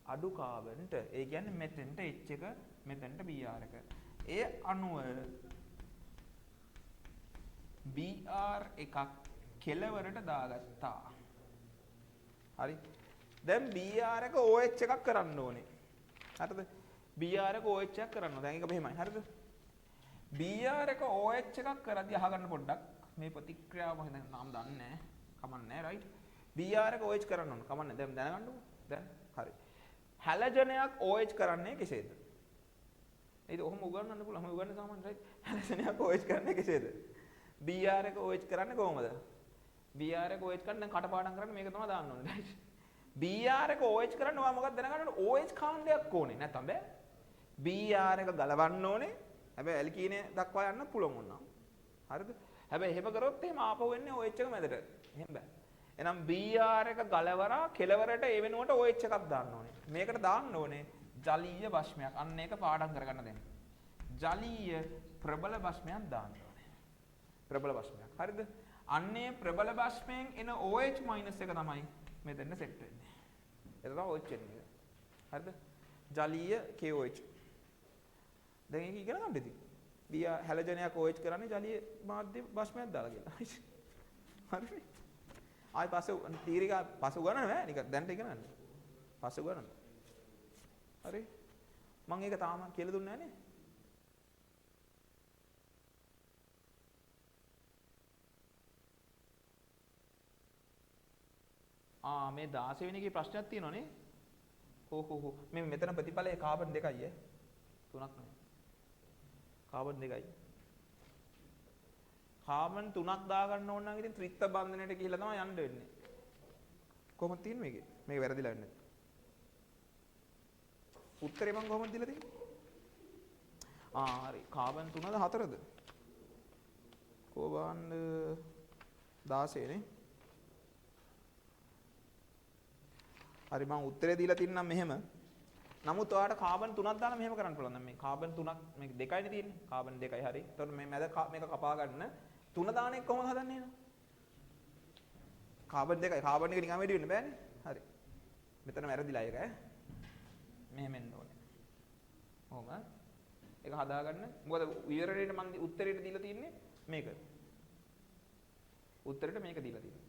අඩු කාබන්ට. ඒ කියන්නේ මෙතෙන්ට H එක මෙතෙන්ට BR එක. ඒ අණුව BR එකක් කෙලවරට දාගත්තා. හරි. දැන් BR එක OH එකක් කරන්න ඕනේ. හරිද? BR එක OH එකක් කරන්න ඕනේ. දැන් ඒක මෙහෙමයි. හරිද? BR එක OH එකක් කරද්දී අහගන්න පොඩ්ඩක්. මේ ප්‍රතික්‍රියාව මම නම් දන්නේ නැහැ. කමන්නේ නැහැ right? BR එක OH කරන්න ඕන. කමන්නේ. දැන් දැනගන්නකො. දැන් හරි. හැලජනයක් OH කරන්නේ කෙසේද? නේද? ඔහොම උගන්වන්න පුළුවන්. ඔහොම උගන්වන්න සාමාන්‍ය right? හැලජනයක් OH කරන්නේ කෙසේද? BR එක OH කරන්නේ කොහොමද? BR එක OH කරන්න දැන් කටපාඩම් කරන්න මේක තමයි දාන්න ඕනේ right? BR එක OH කරන්න ඔයා මොකක්ද දැනගන්න ඕනේ? OH කාණ්ඩයක් ඕනේ. නැත්නම් බෑ. BR එක ගලවන්න ඕනේ. හැබැයි ඇල්කීනේ දක්වා යන්න පුළුවන් වුණා. හරිද? හැබැයි එහෙම කරොත් එහෙම ආපහු එන්නේ OH එක මැදට. එහෙම බෑ. එහෙනම් BR එක ගලවලා කෙලවරට ඒ වෙනුවට OH එකක් දාන්න ඕනේ. මේකට දාන්න ඕනේ ජලීය භස්මයක්. අන්න ඒක පාඩම් කරගන්න දෙන්න. ජලීය ප්‍රබල භස්මයක් දාන්න ඕනේ. ප්‍රබල භස්මයක්. හරිද? අන්නේ ප්‍රබල භස්මයෙන් එන OH මයිනස් එක තමයි මෙතන සෙට් වෙන්නේ. ඒක තමයි OH එන්නේ. හරිද? ජලීය KOH. දැන් ඒක ඉගෙන ගන්න ඉතින්. BR හැලජනයක් OH කරන්නේ ජලීය මාධ්‍ය භස්මයක් දාලා කියලා. හරිනේ? ආයි පස්සේ තීරික පස්සේ උගන්නන්න බෑ නිකන් දැන්ට ඉගෙන ගන්න. පස්සේ උගන්නන්න. හරි? මම ඒක තාම කියලා දුන්නේ නැහැ නේ. මේ 16 වෙනි එකේ ප්‍රශ්නයක් තියෙනවා නේ. හෝ. මේ මෙතන ප්‍රතිඵලය කාබන් 2යි ඈ. 3ක් නෙවෙයි. කාබන් 2යි. කාබන් 3ක් දාගන්න ඕන නම් ඉතින් ත්‍රිත්ව බන්ධනයට ගිහිල්ලා තමයි යන්න වෙන්නේ. කොහොමද තියෙන්නේ මේකේ? මේක වැරදිලා වෙන්නේ. උත්තරේ මම කොහොමද දීලා තියෙන්නේ? හරි. කාබන් 3ද 4ද? කොබන් 16 නේ. හරි මම උත්තරේ දීලා තින්නම් මෙහෙම. නමුත් ඔයාලට කාබන් 3ක් දාලා මෙහෙම කරන්න පුළුවන්. දැන් මේ කාබන් 3ක් මේක 2යිනේ තියෙන්නේ. කාබන් 2යි හරි. එතකොට මේ මැද මේක කපා ගන්න 3 දාන එක කොහොමද හදන්නේ නේද? කාබන් 2යි. කාබන් එක නිකන් වැඩි වෙන්න බෑනේ. හරි. මෙතන වැරදිලා ඒක ඈ. මෙහෙම එන්න ඕනේ. කොහොම? ඒක හදාගන්න. මොකද විවරණයට මම උත්තරේට දීලා තින්නේ මේක. උත්තරේට මේක දීලා තියෙනවා.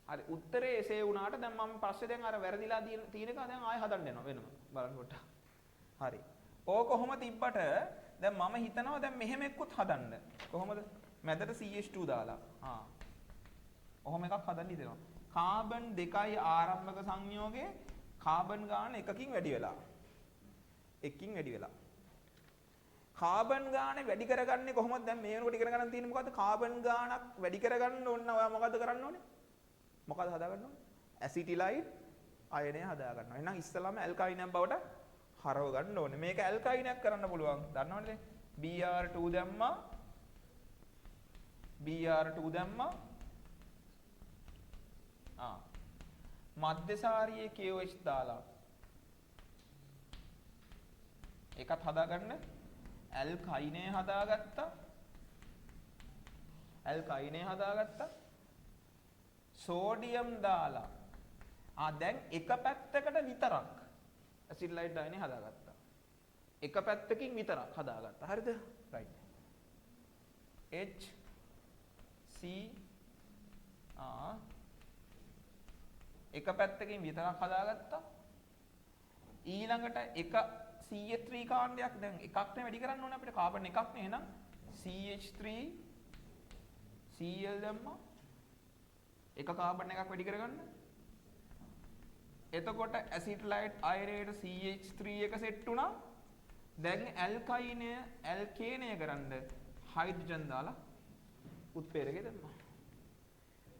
හරි උත්තරේ එසේ වුණාට දැන් මම පස්සේ දැන් අර වැරදිලා තියෙන එක දැන් ආයෙ හදන්න යනවා වෙනම බලන්න කොට. හරි. ඕක කොහොම තිබ්බට දැන් මම හිතනවා දැන් මෙහෙම එක්කුත් හදන්න. කොහොමද? මැදට CH2 දාලා. ඔහොම එකක් හදන්න හිතෙනවා. කාබන් 2යි ආරම්භක සංයෝගයේ කාබන් ගාන එකකින් වැඩි වෙලා. එකකින් වැඩි වෙලා. කාබන් ගාන වැඩි කරගන්නේ කොහොමද? දැන් මේ වෙනකොට ඉගෙන ගන්න තියෙන්නේ මොකද්ද? කාබන් ගානක් වැඩි කරගන්න ඕන ඔයා මොකද්ද කරන්න ඕනේ? මොකද හදාගන්න ඕනේ? ඇසිටිලයිඩ් අයනය හදාගන්නවා. එහෙනම් ඉස්සෙල්ලාම ඇල්කයිනයක් බවට හරව ගන්න ඕනේ. මේක ඇල්කයිනයක් කරන්න පුළුවන්. දන්නවනේ Br2 දැම්මා. Br2 දැම්මා. මධ්‍යසාරියේ KOH දාලා ඒකත් හදාගන්න. ඇල්කයිනය හදාගත්තා. ඇල්කයිනය හදාගත්තා. සෝඩියම් දාලා දැන් එක පැත්තකට විතරක් ඇසිඩ්ලයිඩ් අයනය හදාගත්තා. එක පැත්තකින් විතරක් හදාගත්තා. හරිද? රයිට්. H C එක පැත්තකින් විතරක් හදාගත්තා. ඊළඟට එක CH3 කාණ්ඩයක් දැන් එකක් නේ වැඩි කරන්න ඕනේ අපිට කාබන් එකක් නේ. එහෙනම් CH3 Cl දැම්මා. එක කාබන් එකක් වැඩි කරගන්න. එතකොට ඇසිට්ලයිඩ් අයනයට CH3 එක සෙට් වුණා. දැන් ඇල්කයිනය ඇල්කේනය කරන්න හයිඩ්‍රජන් දාලා උත්ප්‍රේරකය දැම්මා.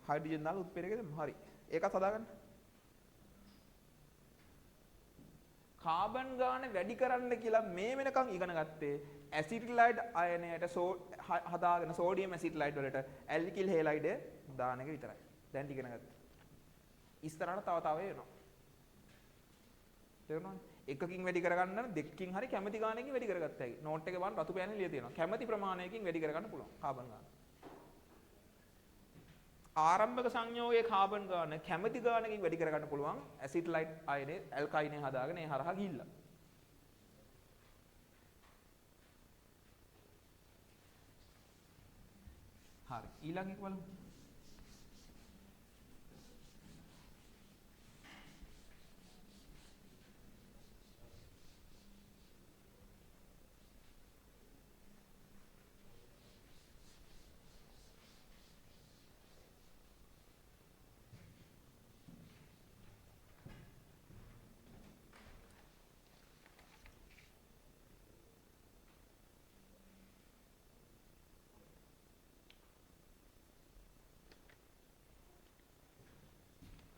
හයිඩ්‍රජන් දාලා උත්ප්‍රේරකය දැම්මා. හරි. ඒකත් හදාගන්න. කාබන් ගාන වැඩි කරන්න කියලා මේ වෙනකන් ඉගෙන ගත්තේ ඇසිටිලයිඩ් අයනයට හදාගෙන සෝඩියම් ඇසිටිලයිඩ් වලට ඇල්කිල් හේලයිඩ් දාන එක විතරයි. දැන් ඉගෙන ගත්තා. ඉස්සරහට තව වෙනවා. තේරුණාද? එකකින් වැඩි කරගන්න දෙකකින් හරි කැමැති ගානකින් වැඩි කරගත්තා හැකි. නෝට් එකේ බලන්න රතු පෑනේ ලියලා තියෙනවා. කැමැති ප්‍රමාණයකින් වැඩි කරගන්න පුළුවන් කාබන් ගාන. ආරම්භක සංයෝගයේ කාබන් ගාන කැමැති ගානකින් වැඩි කරගන්න පුළුවන් ඇසිට්ලයිඩ් අයනේ ඇල්කයිනේ හදාගෙන ඒ හරහා ගිහිල්ලා. හරි ඊළඟ එක බලමු.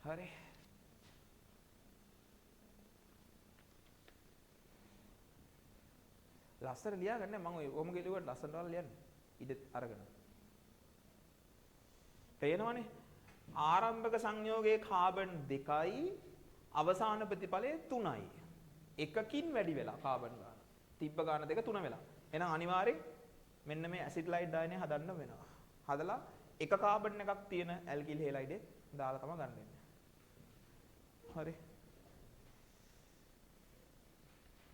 හරි ලස්සන ලියා ගන්න මම ඔයම ගෙලුවට ලස්සනට වල ලියන්න ඉඩ අරගෙන පේනවනේ ආරම්භක සංයෝගයේ කාබන් 2යි අවසාන ප්‍රතිඵලය 3යි එකකින් වැඩි වෙලා කාබන් ගාන තිබ්බ ගාන දෙක 3 වෙලා එහෙනම් අනිවාර්යෙන් මෙන්න මේ ඇසිඩ්ලයිඩ් අයනය හදන්න වෙනවා හදලා එක කාබන් එකක් තියෙන ඇල්කිල් හේලයිඩ් දාලා තමයි ගන්න වෙන්නේ හරි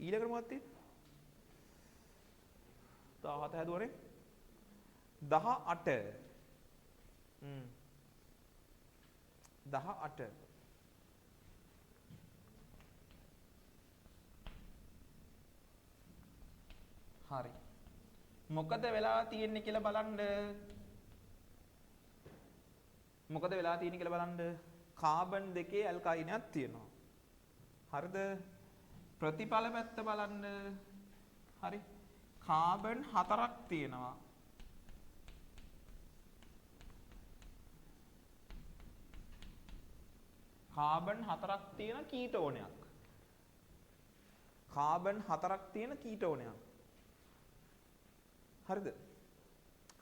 ඊළඟට මොකක්ද තියෙන්නේ 17 හැදුවනේ 18 18 හරි මොකද වෙලා තියෙන්නේ කියලා බලන්න මොකද වෙලා තියෙන්නේ කියලා බලන්න කාබන් දෙකේ ඇල්කයිනයක් තියෙනවා හරිද ප්‍රතිඵල පැත්ත බලන්න හරි කාබන් 4ක් තියෙනවා කාබන් 4ක් තියෙන කීටෝනයක් කාබන් 4ක් තියෙන කීටෝනයක් හරිද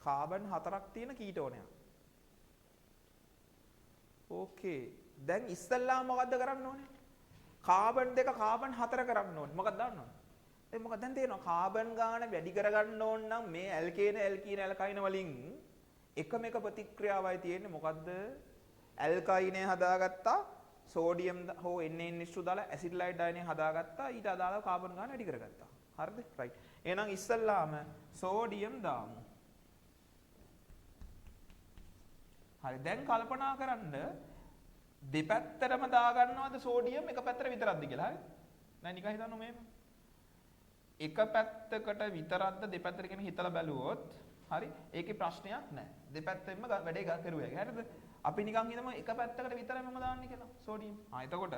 කාබන් 4ක් තියෙන කීටෝනයක් ඕකේ දැන් ඉස්සල්ලාම මොකද්ද කරන්න ඕනේ? කාබන් 2 කාබන් 4 කරන්න ඕනේ. මොකක්ද දන්නවද? මොකක්ද දැන් තේරෙනවා කාබන් ගාන වැඩි කරගන්න ඕන නම් මේ ඇල්කේන ඇල්කයින වලින් එකම එක ප්‍රතික්‍රියාවයි තියෙන්නේ මොකද්ද? ඇල්කයිනේ හදාගත්තා සෝඩියම් හෝ NaNH2 දාලා ඇසිඩ්ලයිඩ් අයනේ හදාගත්තා ඊට අදාළව කාබන් ගාන වැඩි කරගත්තා. හරිද? රයිට්. එහෙනම් ඉස්සල්ලාම සෝඩියම් දාමු. හරි දැන් කල්පනා කරන්න දෙපැත්තටම දාගන්නවද සෝඩියම් එක පැත්තට විතරක්ද කියලා හරි? දැන් නිකන් හිතන්න මෙහෙම. එක පැත්තකට විතරක්ද දෙපැත්තට කියන හිතලා බැලුවොත් හරි ඒකේ ප්‍රශ්නයක් නැහැ. දෙපැත්තෙන්ම වැඩේ කරුවා. හරිද? අපි නිකන් හිතමු එක පැත්තකට විතරයි මම දාන්නේ කියලා සෝඩියම්. එතකොට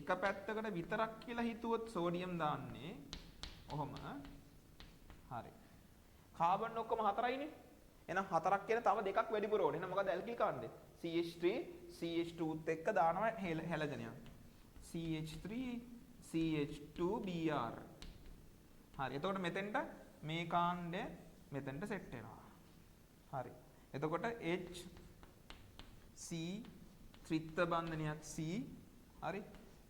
එක පැත්තකට විතරක් කියලා හිතුවොත් සෝඩියම් දාන්නේ ඔහොම. හරි. කාබන් ඔක්කොම 4යිනේ. එහෙනම් 4ක් කියන තව දෙකක් වැඩිපුර ඕනේ. එහෙනම් මොකද ඇල්කිල් කාණ්ඩේ? CH3 CH2ත් එක්ක දානවා හැලජනයක්. CH3 CH2Br. හරි. එතකොට මෙතෙන්ට මේ කාණ්ඩය මෙතෙන්ට සෙට් වෙනවා. හරි. එතකොට H C ත්‍රිත්ව බන්ධනයක් C. හරි.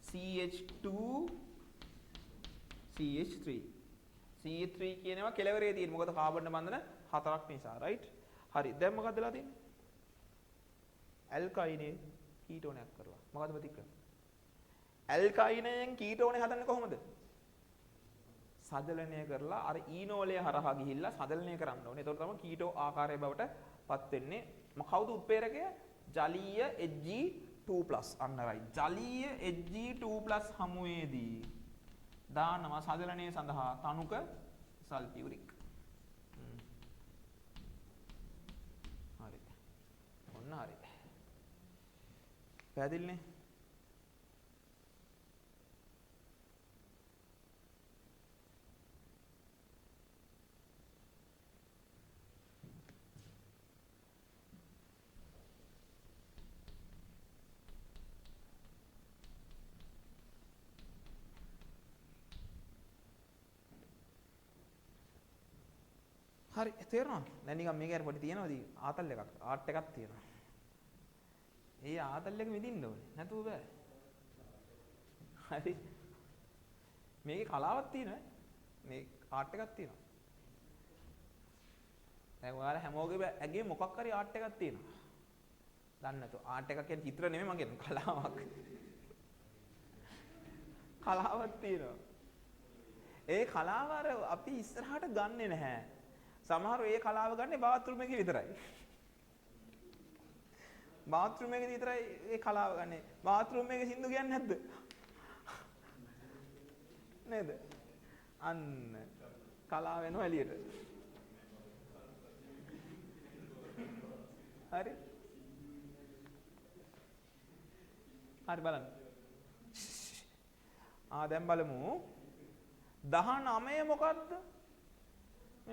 CH2 CH3. CH3 කියනවා කෙලවරේ තියෙන. මොකද කාබන් බන්ධන 4ක් නිසා. රයිට්. හරි. දැන් මොකක්ද වෙලා තියෙන්නේ? ඇල්කයිනේ කීටෝනයක් කරලා. මොකද්ද ප්‍රතික්‍රියාව? ඇල්කයිනයෙන් කීටෝනේ හදන්නේ කොහොමද? සදලනය කරලා අර ඊනෝලය හරහා ගිහිල්ලා සදලනය කරන්න ඕනේ. එතකොට තමයි කීටෝ ආකාරය බවට පත් වෙන්නේ. කවුද උත්ප්‍රේරකය? ජලීය Hg2+. අන්න රයිට්. ජලීය Hg2+ හමුවේදී දානවා සදලනය සඳහා තනුක සල්ෆියුරික්. හරි. ඔන්න හරි. පැහැදිලිනේ? හරි තේරෙනවද? දැන් නිකන් මේක හරි පොඩි තියෙනවද? ආතල් එකක්, ආර්ට් එකක් තියෙනවා. ඒ ආතල් එක විඳින්න ඕනේ. නැතුව බෑ. හරි. මේකේ කලාවක් තියෙනවා. මේ ආර්ට් එකක් තියෙනවා. දැන් ඔයාලා හැමෝගෙම ඇගේ මොකක් හරි ආර්ට් එකක් තියෙනවා. දන්නේ නැතුව ආර්ට් එකක් කියන්නේ චිත්‍ර නෙමෙයි මම කියන්නේ කලාවක්. කලාවක් තියෙනවා. ඒ කලාව අර අපි ඉස්සරහට ගන්නෙ නැහැ. සමහරව ඒ කලාව ගන්නේ බාත්රූම් එකේ විතරයි. බාත්රූම් එකේ විතරයි ඒ කලාව ගන්නෙ. බාත්රූම් එකේ සින්දු කියන්නේ නැද්ද? නේද? අන්න කලාව වෙනවා එළියට. හරි. හරි බලන්න. දැන් බලමු 19 මොකද්ද?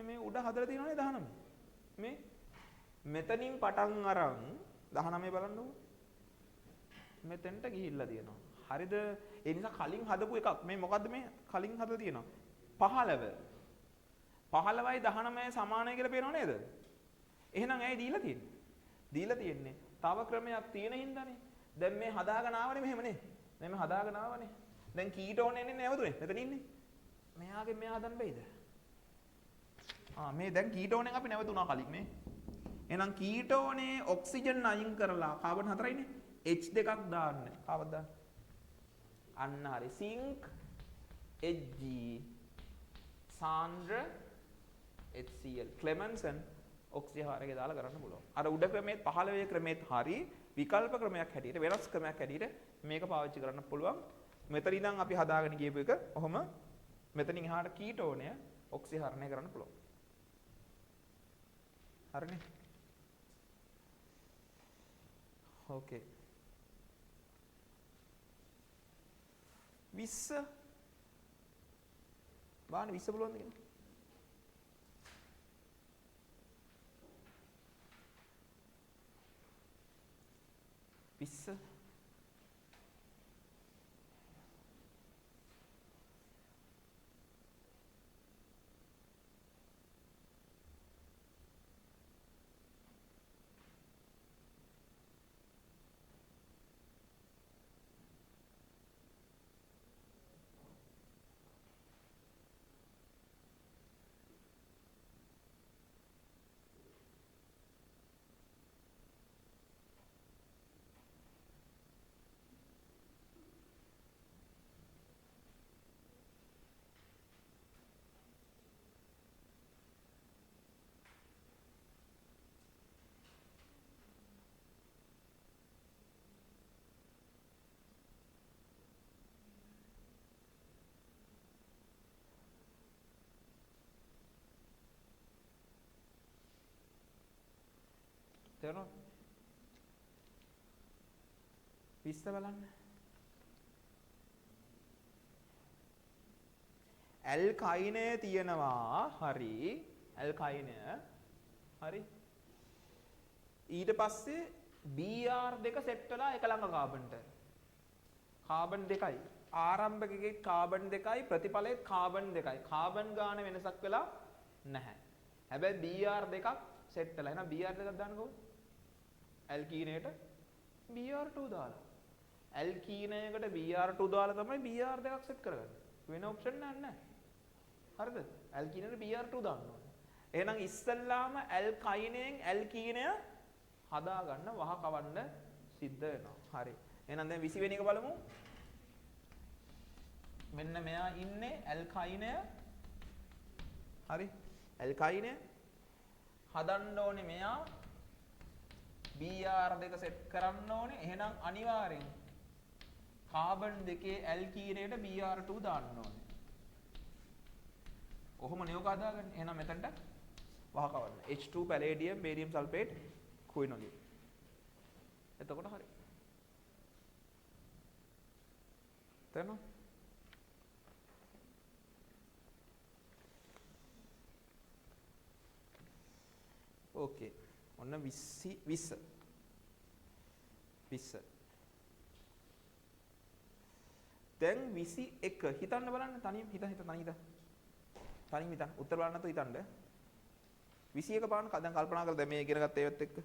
මේ උඩ හදලා තියෙනවනේ 19. මේ මෙතනින් පටන් අරන් 19 බලන්නකෝ. මෙතෙන්ට ගිහිල්ලා තියෙනවා. හරිද? ඒ නිසා කලින් හදපු එකක්. මේ මොකද්ද මේ කලින් හදලා තියෙනවා? 15. 15යි 19 සමානයි කියලා පේනව නේද? එහෙනම් ඇයි දීලා තියෙන්නේ? දීලා තියෙන්නේ තව ක්‍රමයක් තියෙන හින්දානේ. දැන් මේ හදාගෙන ආවනේ මෙහෙමනේ. මෙහෙම හදාගෙන ආවනේ. දැන් කීටෝන් එන්නේ නැවතුනේ. මෙතන ඉන්නේ. මෙයාගෙන් මෙයා හදන්න බැයිද? මේ දැන් කීටෝනෙන් අපි නැවතුණා කලින් නේ. එහෙනම් කීටෝනේ ඔක්සිජන් අයින් කරලා කාබන් 4යිනේ. H2ක් දාන්න. කාවද දාන්න? අන්න හරි. සිංක් Hg සාන්ද්‍ර HCl ක්ලෙමන්සන් ඔක්සිහාරයක දාලා කරන්න පුළුවන්. අර උඩ ක්‍රමයේ 15 ක්‍රමයේත් හරි විකල්ප ක්‍රමයක් හැටියට වෙනස් ක්‍රමයක් හැටියට මේක පාවිච්චි කරන්න පුළුවන්. මෙතන ඉඳන් අපි හදාගෙන ගියපු එක ඔහොම මෙතනින් එහාට කීටෝනය ඔක්සිහරණය කරන්න පුළුවන්. හරිනේ? ඕකේ. 20 බාන 20 බලවන්ද කියලා? 20 20 තේරෙනවද? 20 බලන්න. ඇල්කයිනය තියෙනවා. හරි. ඇල්කයිනය. හරි. ඊට පස්සේ Br2 සෙට් වෙලා එක ළඟ කාබන්ට. කාබන් දෙකයි. ආරම්භක එකේ කාබන් දෙකයි ප්‍රතිඵලයේ කාබන් දෙකයි. කාබන් ගාන වෙනසක් වෙලා නැහැ. හැබැයි Br2ක් සෙට් වෙලා. එහෙනම් Br2ක් දාන්න කොහොමද? ඇල්කීනයට Br2 දාලා. ඇල්කීනයකට Br2 දාලා තමයි Br2ක් සෙට් කරගන්නේ. වෙන ඔප්ෂන් නැහැ. හරිද? ඇල්කීනයට Br2 දාන්න ඕනේ. එහෙනම් ඉස්සල්ලාම ඇල්කයිනයෙන් ඇල්කීනය හදා ගන්න වහ කවන්න සිද්ධ වෙනවා. හරි. එහෙනම් දැන් 20 වෙනි එක බලමු. මෙන්න මෙයා ඉන්නේ ඇල්කයිනය. හරි. ඇල්කයිනය හදන්න ඕනේ මෙයා Br2 සෙට් කරන්න ඕනේ. එහෙනම් අනිවාර්යෙන් කාබන් දෙකේ ඇල්කීනයට Br2 දාන්න ඕනේ. කොහොම නියෝග හදාගන්නේ? එහෙනම් මෙතනට වහ කවන්න. H2 පැලේඩියම් barium sulphate කුයිනෝලියම්. එතකොට හරි. තේරෙනවද? ඕකේ. ඔන්න 20. දැන් 21 හිතන්න බලන්න. තනියම හිතන්න. උත්තර බලන්න නැතුව හිතන්න. 21 බලන්න. දැන් කල්පනා කරලා දැන් මේ ඉගෙන ගත්ත ඒවත් එක්ක.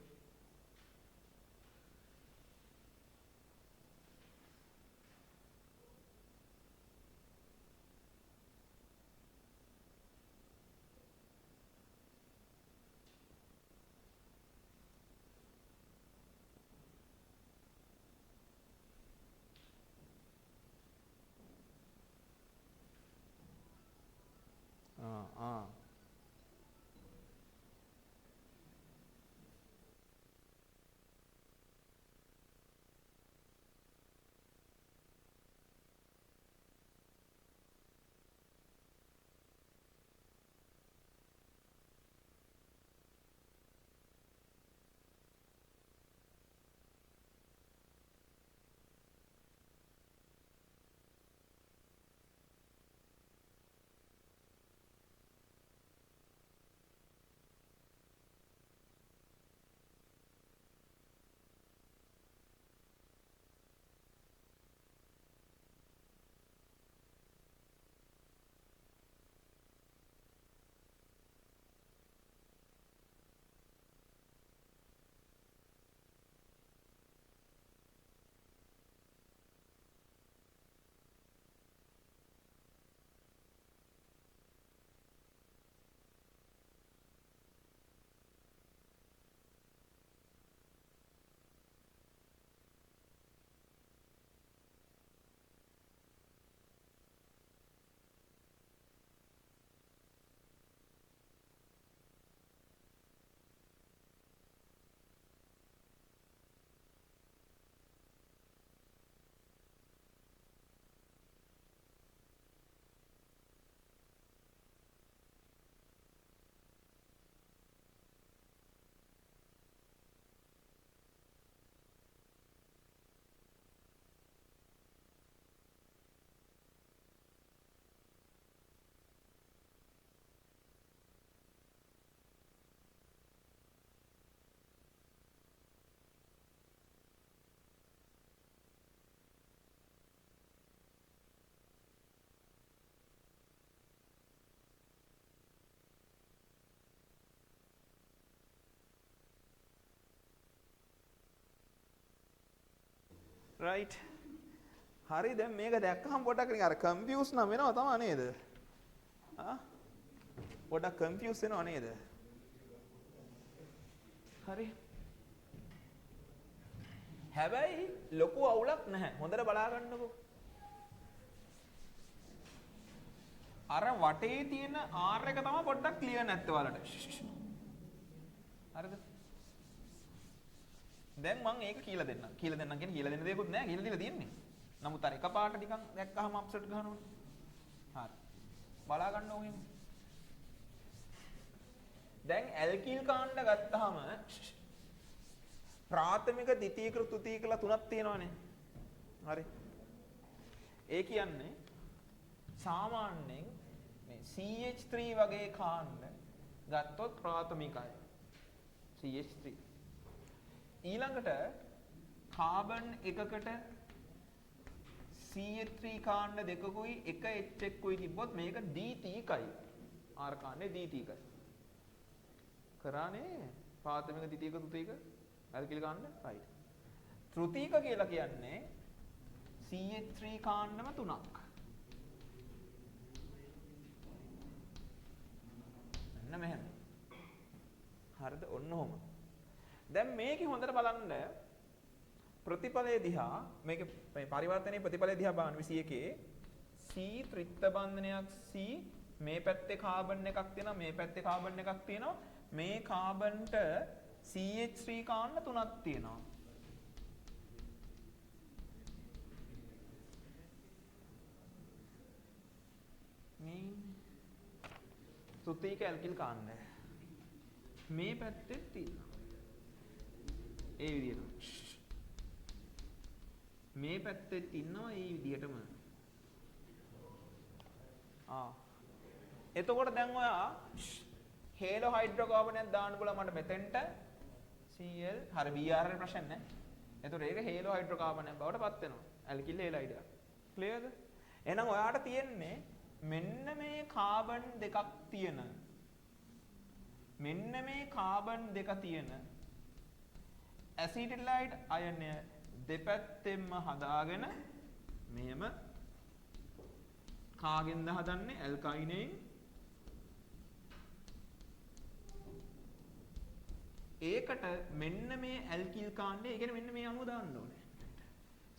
right. හරි දැන් මේක දැක්කහම පොඩක් නිකන් අර කන්ෆියුස් නම් වෙනවා තමයි නේද? පොඩක් කන්ෆියුස් වෙනවා නේද? හරි. හැබැයි ලොකු අවුලක් නැහැ. හොඳට බලා ගන්නකෝ. අර වටේ තියෙන R එක තමයි පොඩ්ඩක් ක්ලියර් නැත්තේ ඔයාලට. හරිද? දැන් මම ඒක කියලා දෙන්නම්. කියලා දෙන්නම් කියන්නේ කියලා දෙන්න දෙයක්වත් නැහැ. කියලා දීලා තියෙන්නේ. නමුත් අර එකපාරට නිකන් දැක්කහම අප්සෙට් ගන්නවනේ. හරි. බලා ගන්න ඕනේ. දැන් ඇල්කිල් කාණ්ඩ ගත්තාම ප්‍රාථමික ද්විතීක තෘතීක කියලා තුනක් තියෙනවානේ. හරි. ඒ කියන්නේ සාමාන්‍යයෙන් මේ CH3 වගේ කාණ්ඩ ගත්තොත් ප්‍රාථමිකයි. CH3. ඊළඟට කාබන් එකකට CH3 කාණ්ඩ දෙකකුයි එක H එකකුයි තිබ්බොත් මේක ද්විතීකයි. R කාණ්ඩේ ද්විතීකයි. කරානේ ප්‍රාථමික ද්විතීක තෘතීක ඇල්කිල් කාණ්ඩ right. තෘතීක කියලා කියන්නේ CH3 කාණ්ඩම තුනක්. මෙන්න මෙහෙම. හරිද? ඔන්න ඔහොම. දැන් මේකේ හොඳට බලන්න ප්‍රතිඵලයේ දිහා මේකේ මේ පරිවර්තනයේ ප්‍රතිඵලයේ දිහා බලන්න 21 C ත්‍රිත්ව බන්ධනයක් C මේ පැත්තේ කාබන් එකක් තියෙනවා මේ පැත්තේ කාබන් එකක් තියෙනවා මේ කාබන්ට CH3 කාණ්ඩ තුනක් තියෙනවා. මේ තෘතීක ඇල්කිල් කාණ්ඩය මේ පැත්තේ තියෙනවා. ඒ විදිහට. මේ පැත්තෙත් ඉන්නවා ඒ විදිහටම. එතකොට දැන් ඔයා හේලෝ හයිඩ්‍රෝකාබනයක් දාන්න පුළුවන් මට මෙතෙන්ට Cl හරි Br ේ ප්‍රශ්න නැහැ. එතකොට ඒක හේලෝ හයිඩ්‍රෝකාබනයක් බවට පත් වෙනවා. ඇල්කිල් හේලයිඩ්. ක්ලියර්ද? එහෙනම් ඔයාට තියෙන්නේ මෙන්න මේ කාබන් දෙකක් තියෙන මෙන්න මේ කාබන් දෙක තියෙන ඇසිටිලයිඩ් අයනය දෙපැත්තෙන්ම හදාගෙන මෙහෙම කාගෙන්ද හදන්නේ ඇල්කයිනෙන් ඒකට මෙන්න මේ ඇල්කිල් කාණ්ඩය ඒ කියන්නේ මෙන්න මේ අණුව දාන්න ඕනේ.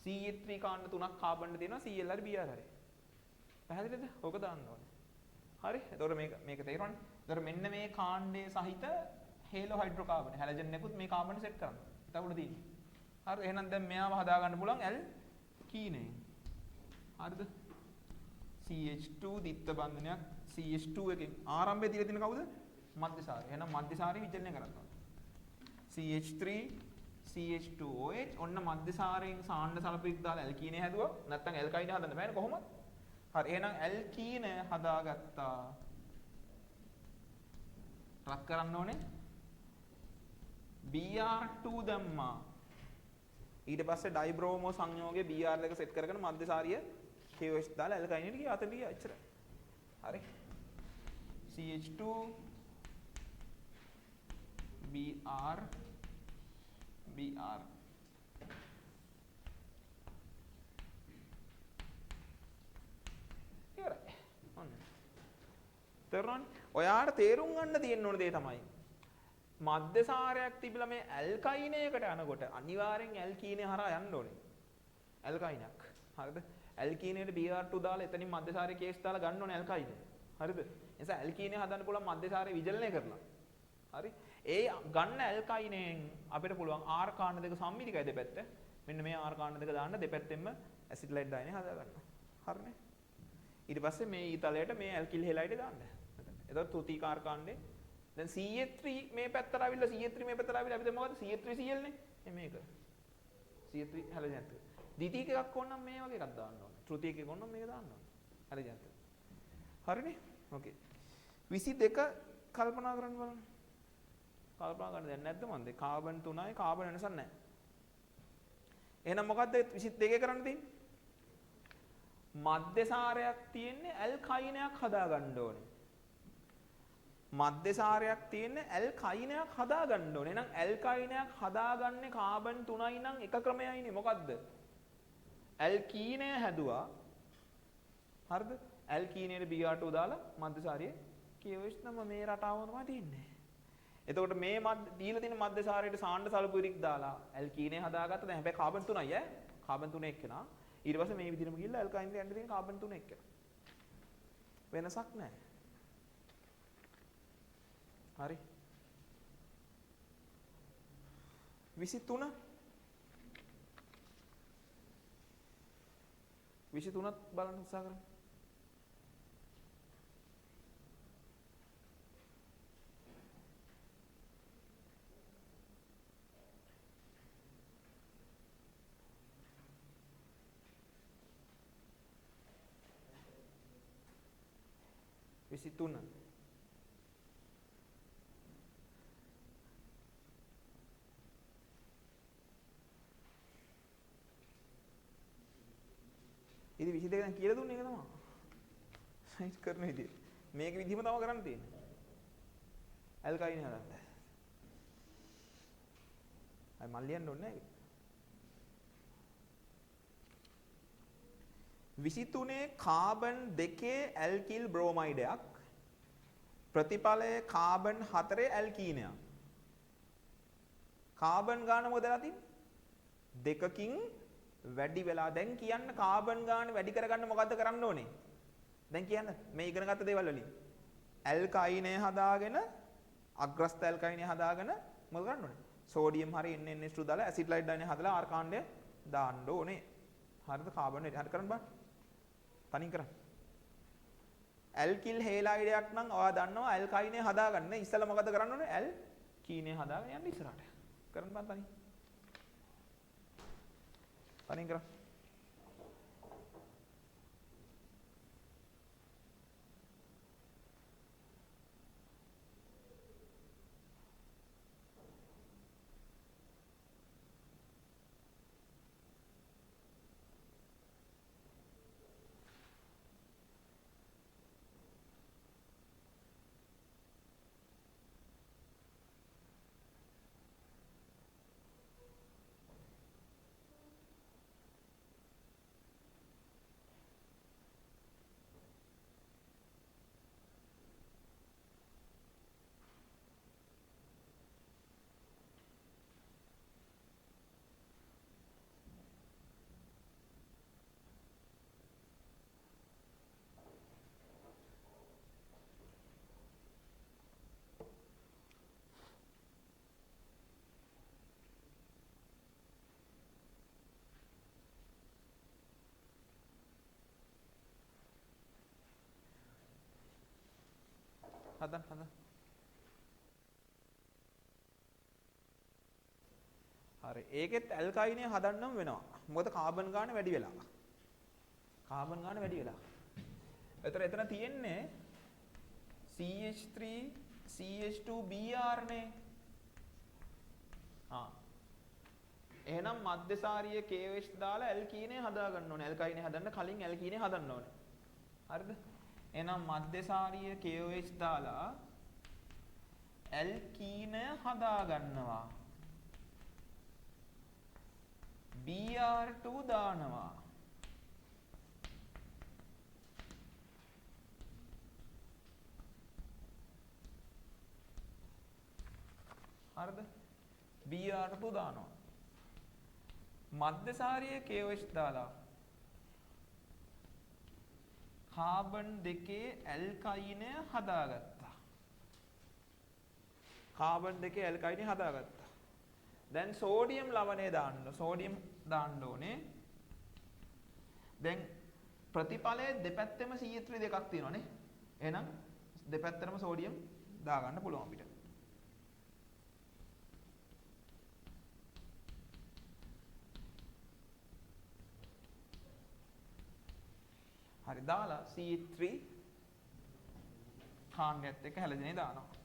CH3 කාණ්ඩ තුනක් කාබන් දෙනවා Cl හරි Br හරි. පැහැදිලිද? ඕක දාන්න ඕනේ. හරි. එතකොට මේක තේරෙනවනේ. එතකොට මෙන්න මේ කාණ්ඩයේ සහිත හේලෝ හයිඩ්‍රෝකාබන් හැලජන් එකකුත් මේ කාබන් සෙට් කරන්න. එතකොට තියෙන්නේ. හරි. එහෙනම් දැන් මෙයාව හදා ගන්න පුළුවන් ඇල් කීනේ. හරිද? CH2 ද්විත්ව බන්ධනයක් CH2 එකෙන් ආරම්භයේ දීලා තියෙන කවුද? මධ්‍යසාරය. එහෙනම් මධ්‍යසාරය විචලනය කරන්න ඕනේ. CH3 CH2OH ඔන්න මධ්‍යසාරයෙන් සාණ්ඩ සලපිරික් දාලා ඇල්කීනේ හැදුවා. නැත්නම් ඇල්කයිනේ හදන්න බෑනේ කොහොමද? හරි එහෙනම් ඇල්කීන හදාගත්තා. රත් කරන්න ඕනේ. Br2 දැම්මා. ඊට පස්සේ ඩයිබ්‍රෝමෝ සංයෝගයේ Br එක සෙට් කරගෙන මධ්‍යසාරිය KOH දාලා ඇල්කයිනේට ගියා අතට ගියා එච්චරයි. හරි. CH2 Br ඉවරයි. ඔන්න. තේරුණානේ? ඔයාට තේරුම් ගන්න තියෙන ඕන දේ තමයි මධ්‍යසාරයක් තිබිලා මේ ඇල්කයිනයකට යනකොට අනිවාර්යෙන් ඇල්කීනේ හරහා යන්න ඕනේ. ඇල්කයිනයක්. හරිද? ඇල්කීනේට Br2 දාලා එතනින් මධ්‍යසාරයේ කේස් දාලා ගන්න ඕනේ ඇල්කයිනේ. හරිද? ඒ නිසා ඇල්කීනේ හදන්න පුළුවන් මධ්‍යසාරයේ විජලනය කරලා. හරි? ඒ ගන්න ඇල්කයිනෙන් අපිට පුළුවන් R කාණ්ඩ දෙක සම්මිතිකයි දෙපැත්ත. මෙන්න මේ R කාණ්ඩ දෙක දාන්න දෙපැත්තෙම ඇසිට්ලයිඩ් අයනේ හදා ගන්නවා. හරිනේ? ඊට පස්සේ මේ ඊතලයට මේ ඇල්කිල් හෙලයිඩ් දාන්න. එතකොට තෘතීක R කාණ්ඩේ දැන් CH3 මේ පැත්තට ආවිල්ලා CH3 මේ පැත්තට ආවිල්ලා අපි දැන් මොකද CH3Cl නේ. මේක. CH3 හැලජන් එක. ද්විතීක එකක් ඕන නම් මේ වගේ එකක් දාන්න ඕනේ. තෘතීක එකක් ඕන නම් මේක දාන්න ඕනේ. හැලජන් එක. හරිනේ? ඕකේ. 22 කල්පනා කරන්න බලන්න. කල්පනා කරන්න දෙයක් නැද්ද මන්ද? කාබන් 3යි කාබන් වෙනසක් නැහැ. එහෙනම් මොකද්ද 22 කරන්න තියෙන්නේ? මධ්‍යසාරයක් තියෙන්නේ ඇල්කයිනයක් හදා ගන්න ඕනේ. මධ්‍යසාරයක් තියෙන්නේ ඇල්කයිනයක් හදා ගන්න ඕනේ. එහෙනම් ඇල්කයිනයක් හදාගන්නේ කාබන් 3යි නම් එක ක්‍රමයයිනේ. මොකද්ද? ඇල්කීනය හැදුවා. හරිද? ඇල්කීනේට Br2 දාලා මධ්‍යසාරියේ KOH නම් මේ රටාවම තමයි තියෙන්නේ. එතකොට මේ දීලා තියෙන මධ්‍යසාරයට සාණ්ඩ සල්ෆුරික් දාලා ඇල්කීනේ හදාගත්තා. දැන් හැබැයි කාබන් 3යි ඈ. කාබන් 3 එක්කෙනා. ඊට පස්සේ මේ විදිහටම ගිහිල්ලා ඇල්කයින්ට යන්න තියෙන කාබන් 3 එක්කෙනා. වෙනසක් නැහැ. හරි. 23 23ත් බලන්න උත්සාහ කරමු. 23. ඉතින් 22 දැන් කියලා දුන්නේ ඒක තමයි. සයිස් කරන විදිය. මේක විදිහම තමයි කරන්න තියෙන්නේ. ඇල්කයින් හදන්න. අය මල් ලියන්න ඕනේ නැහැ. 23 කාබන් 2 ඇල්කිල් බ්‍රෝමයිඩයක් ප්‍රතිඵලය කාබන් 4 ඇල්කීනයක්. කාබන් ගාන මොකදලා තියෙන්නේ? දෙකකින් වැඩි වෙලා දැන් කියන්න කාබන් ගාන වැඩි කරගන්න මොකද්ද කරන්න ඕනේ? දැන් කියන්න මේ ඉගෙන ගත්ත දේවල් වලින්. ඇල්කයිනය හදාගෙන අග්‍රස්ත ඇල්කයිනය හදාගෙන මොකද කරන්න ඕනේ? සෝඩියම් හරි NN2 දාලා ඇසිඩ් ලයිට් දාන්නේ හදලා ආර් කාණ්ඩය දාන්න ඕනේ. හරිද? කාබන් වැඩි හරි කරන්න බෑ. තනින් කරන්න. ඇල්කිල් හේලයිඩයක් නම් ඔයා දන්නවා ඇල්කයිනය හදාගන්න ඉස්සෙල්ලා මොකද කරන්න ඕනේ? ඇල්කීනය හදාගෙන යන්න ඉස්සරහට. කරන්න බෑ තනින්. තනින් කරන්න. හදන්න. හරි. ඒකෙත් ඇල්කයිනය හදන්නම වෙනවා. මොකද කාබන් ගාන වැඩි වෙලා. එතන තියෙන්නේ CH3 CH2Br නේ. එහෙනම් මධ්‍යසාරීය KOH දාලා ඇල්කීනය හදා ගන්න ඕනේ. ඇල්කයිනය හදන්න කලින් ඇල්කීනය හදන්න ඕනේ. හරිද? එහෙනම් මධ්‍යසාරීය KOH දාලා ඇල්කීනය හදා ගන්නවා. Br2 දානවා. හරිද? Br2 දානවා. මධ්‍යසාරීය KOH දාලා කාබන් 2 ඇල්කයිනය හදාගත්තා. දැන් සෝඩියම් ලවණය දාන්න. සෝඩියම් දාන්න ඕනේ. දැන් ප්‍රතිඵලයේ දෙපැත්තෙම CH3 දෙකක් තියෙනවානේ. එහෙනම් දෙපැත්තටම සෝඩියම් දාගන්න පුළුවන් අපිට. හරි දාලා CH3 කාණ්ඩයත් එක්ක හැලජනේ දානවා.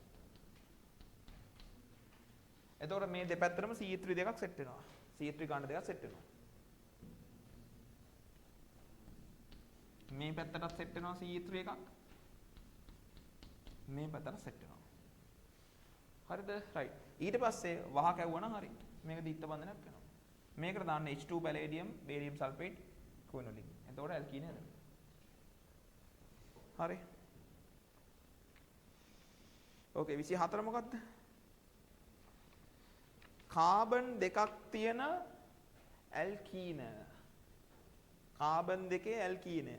එතකොට මේ දෙපැත්තටම CH3 දෙකක් සෙට් වෙනවා. CH3 කාණ්ඩ දෙකක් සෙට් වෙනවා. මේ පැත්තටත් සෙට් වෙනවා CH3 එකක්. මේ පැත්තට සෙට් වෙනවා. හරිද? රයිට්. ඊට පස්සේ වහ කැවුවා නම් හරි. මේක දිත්ත බන්ධනයක් වෙනවා. මේකට දාන්න H2 පැලේඩියම් බේරියම් සල්ෆේට් කුවෙනොලින්. එතකොට ඇල්කීනය හදනවා. හරි. ඕකේ 24 මොකක්ද? කාබන් දෙකක් තියෙන ඇල්කීන. කාබන් දෙකේ ඇල්කීනය.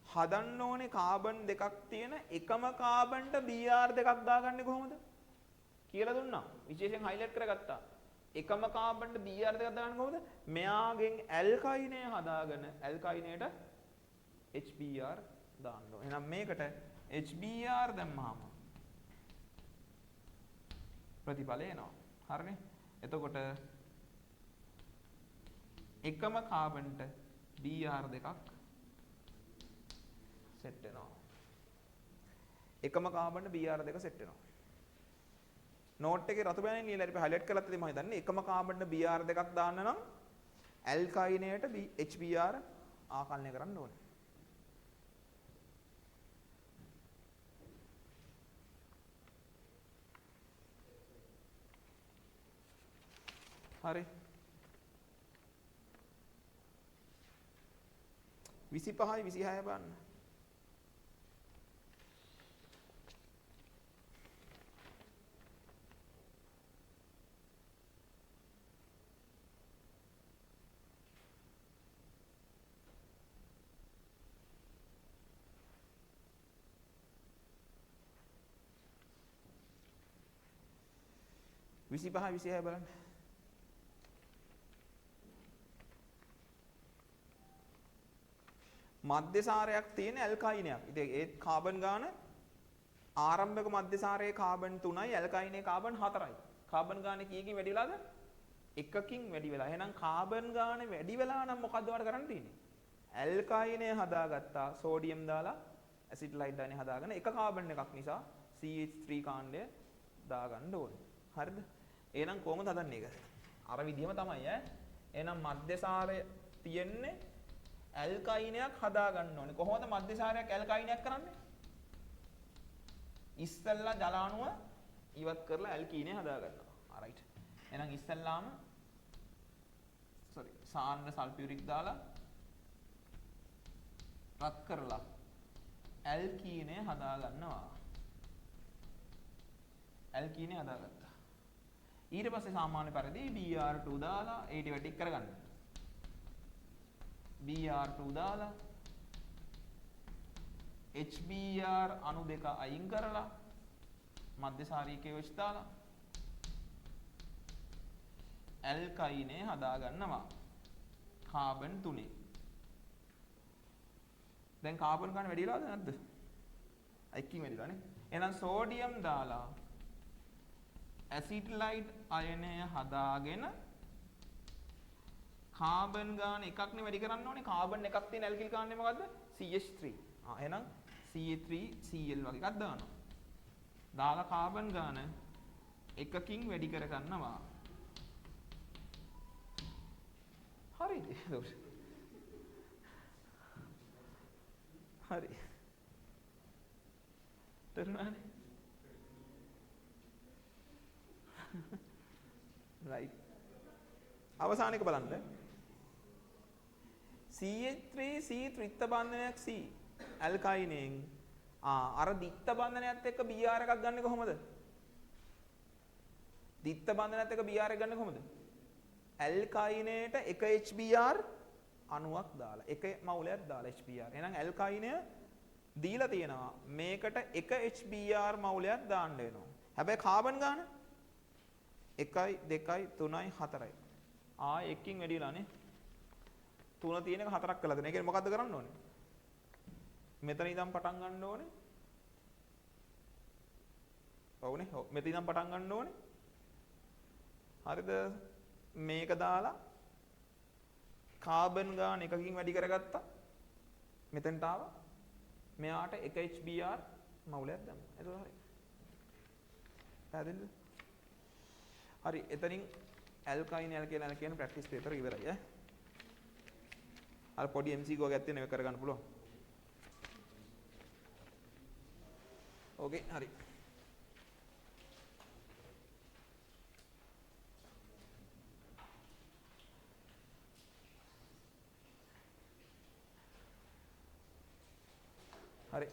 හදන්න ඕනේ කාබන් දෙකක් තියෙන එකම කාබන්ට Br දෙකක් දාගන්නේ කොහොමද? කියලා දුන්නා. විශේෂයෙන් හයිලයිට් කරගත්තා. එකම කාබන්ට Br දෙකක් දාගන්නේ කොහොමද? මෙයාගෙන් ඇල්කයිනය හදාගෙන ඇල්කයිනයට HBr දාන්න ඕනේ. එහෙනම් මේකට HBr දැම්මහම ප්‍රතිඵලය එනවා. හරිනේ? එතකොට එකම කාබන්ට Br දෙකක් සෙට් වෙනවා. එකම කාබන් Br දෙක සෙට් වෙනවා. නෝට් එකේ රතු බෑනේ ලියලා ඉතින් හයිලයිට් කරලා තියෙන්නේ මම හිතන්නේ එකම කාබන් Br දෙකක් දාන්න නම් ඇල්කයිනේට HBr ආකලනය කරන්න ඕනේ. හරි 25යි 26 බලන්න. විසිපහ විසිහය බලන්න. මධ්‍යසාරයක් තියෙන ඇල්කයිනයක්. ඉතින් ඒ කාබන් ගාන ආරම්භක මධ්‍යසාරයේ කාබන් 3යි ඇල්කයිනේ කාබන් 4යි. කාබන් ගාන කීයකින් වැඩි වෙලාද? එකකින් වැඩි වෙලා. එහෙනම් කාබන් ගාන වැඩි වෙලා නම් මොකද්ද ඔයාලට කරන්න තියෙන්නේ? ඇල්කයිනේ හදාගත්තා සෝඩියම් දාලා ඇසිට්ලයිට් දාන්නේ හදාගෙන එක කාබන් එකක් නිසා CH3 කාණ්ඩය දාගන්න ඕනේ. හරිද? එහෙනම් කොහොමද හදන්නේ ඒක? අර විදිහම තමයි ඈ. එහෙනම් මධ්‍යසාරය තියෙන්නේ ඇල්කයිනයක් හදා ගන්න ඕනේ. කොහොමද මධ්‍යසාරයක් ඇල්කයිනයක් කරන්නේ? ඉස්සෙල්ලා ජල අණුව ඉවත් කරලා ඇල්කීනේ හදා ගන්නවා. රයිට්. එහෙනම් ඉස්සෙල්ලාම සාන්ද්‍ර සල්ෆියුරික් දාලා රත් කරලා ඇල්කීනේ හදා ගන්නවා. ඇල්කීනේ හදාගත්තා. ඊට පස්සේ සාමාන්‍ය පරිදි Br2 දාලා ඇටිවැටික් කරගන්න. Br2 දාලා HBr අණු දෙක අයින් කරලා මධ්‍යසාරීකයේ වෙස් දාලා ඇල්කයිනේ හදා ගන්නවා. කාබන් 3. දැන් කාබන් ගන්න වැඩි වෙලාද නැද්ද? එකකින් වැඩිලා නේ. එහෙනම් සෝඩියම් දාලා ඇසිට්ලයිට් අයනය හදාගෙන කාබන් ගාන එකක් නේ වැඩි කරන්න ඕනේ. කාබන් එකක් තියෙන ඇල්කිල් කාණ්ඩය මොකද්ද? CH3. එහෙනම් CH3Cl වගේ එකක් දානවා. දාලා කාබන් ගාන එකකින් වැඩි කර ගන්නවා. හරිද? හරි. තේරුණානේ? right. අවසාන එක බලන්න. CH3C ත්‍රිත්ත බන්ධනයක් C ඇල්කයිනෙන් අර දිත්ත බන්ධනයත් එක්ක Br එකක් ගන්න කොහොමද? දිත්ත බන්ධනයත් එක්ක Br එක ගන්න කොහොමද? ඇල්කයිනේට එක HBr අණුවක් දාලා එක මවුලයක් දාලා HBr. එහෙනම් ඇල්කයිනය දීලා තියෙනවා මේකට එක HBr මවුලයක් දාන්න වෙනවා. හැබැයි කාබන් ගාන 1යි 2යි 3යි 4යි. එකකින් වැඩි වෙලානේ. 3 තියෙන එක 4ක් කළා දෙන. ඒ කියන්නේ මොකද්ද කරන්න ඕනේ? මෙතන ඉඳන් පටන් ගන්න ඕනේ. ඔව්නේ. ඔව්. මෙතන ඉඳන් පටන් ගන්න ඕනේ. හරිද? මේක දාලා කාබන් ගාන එකකින් වැඩි කරගත්තා. මෙතනට ආවා. මෙයාට එක HBr මවුලයක් දැම්මා. ඒක හරි. පැහැදිලිද? හරි. එතනින් ඇල්කයින් ප්‍රැක්ටිස් පේපර් ඉවරයි ඈ. අර පොඩි MCQ වගේ තියෙන මේක කරගන්න පුළුවන්. ඕකේ හරි. හරි.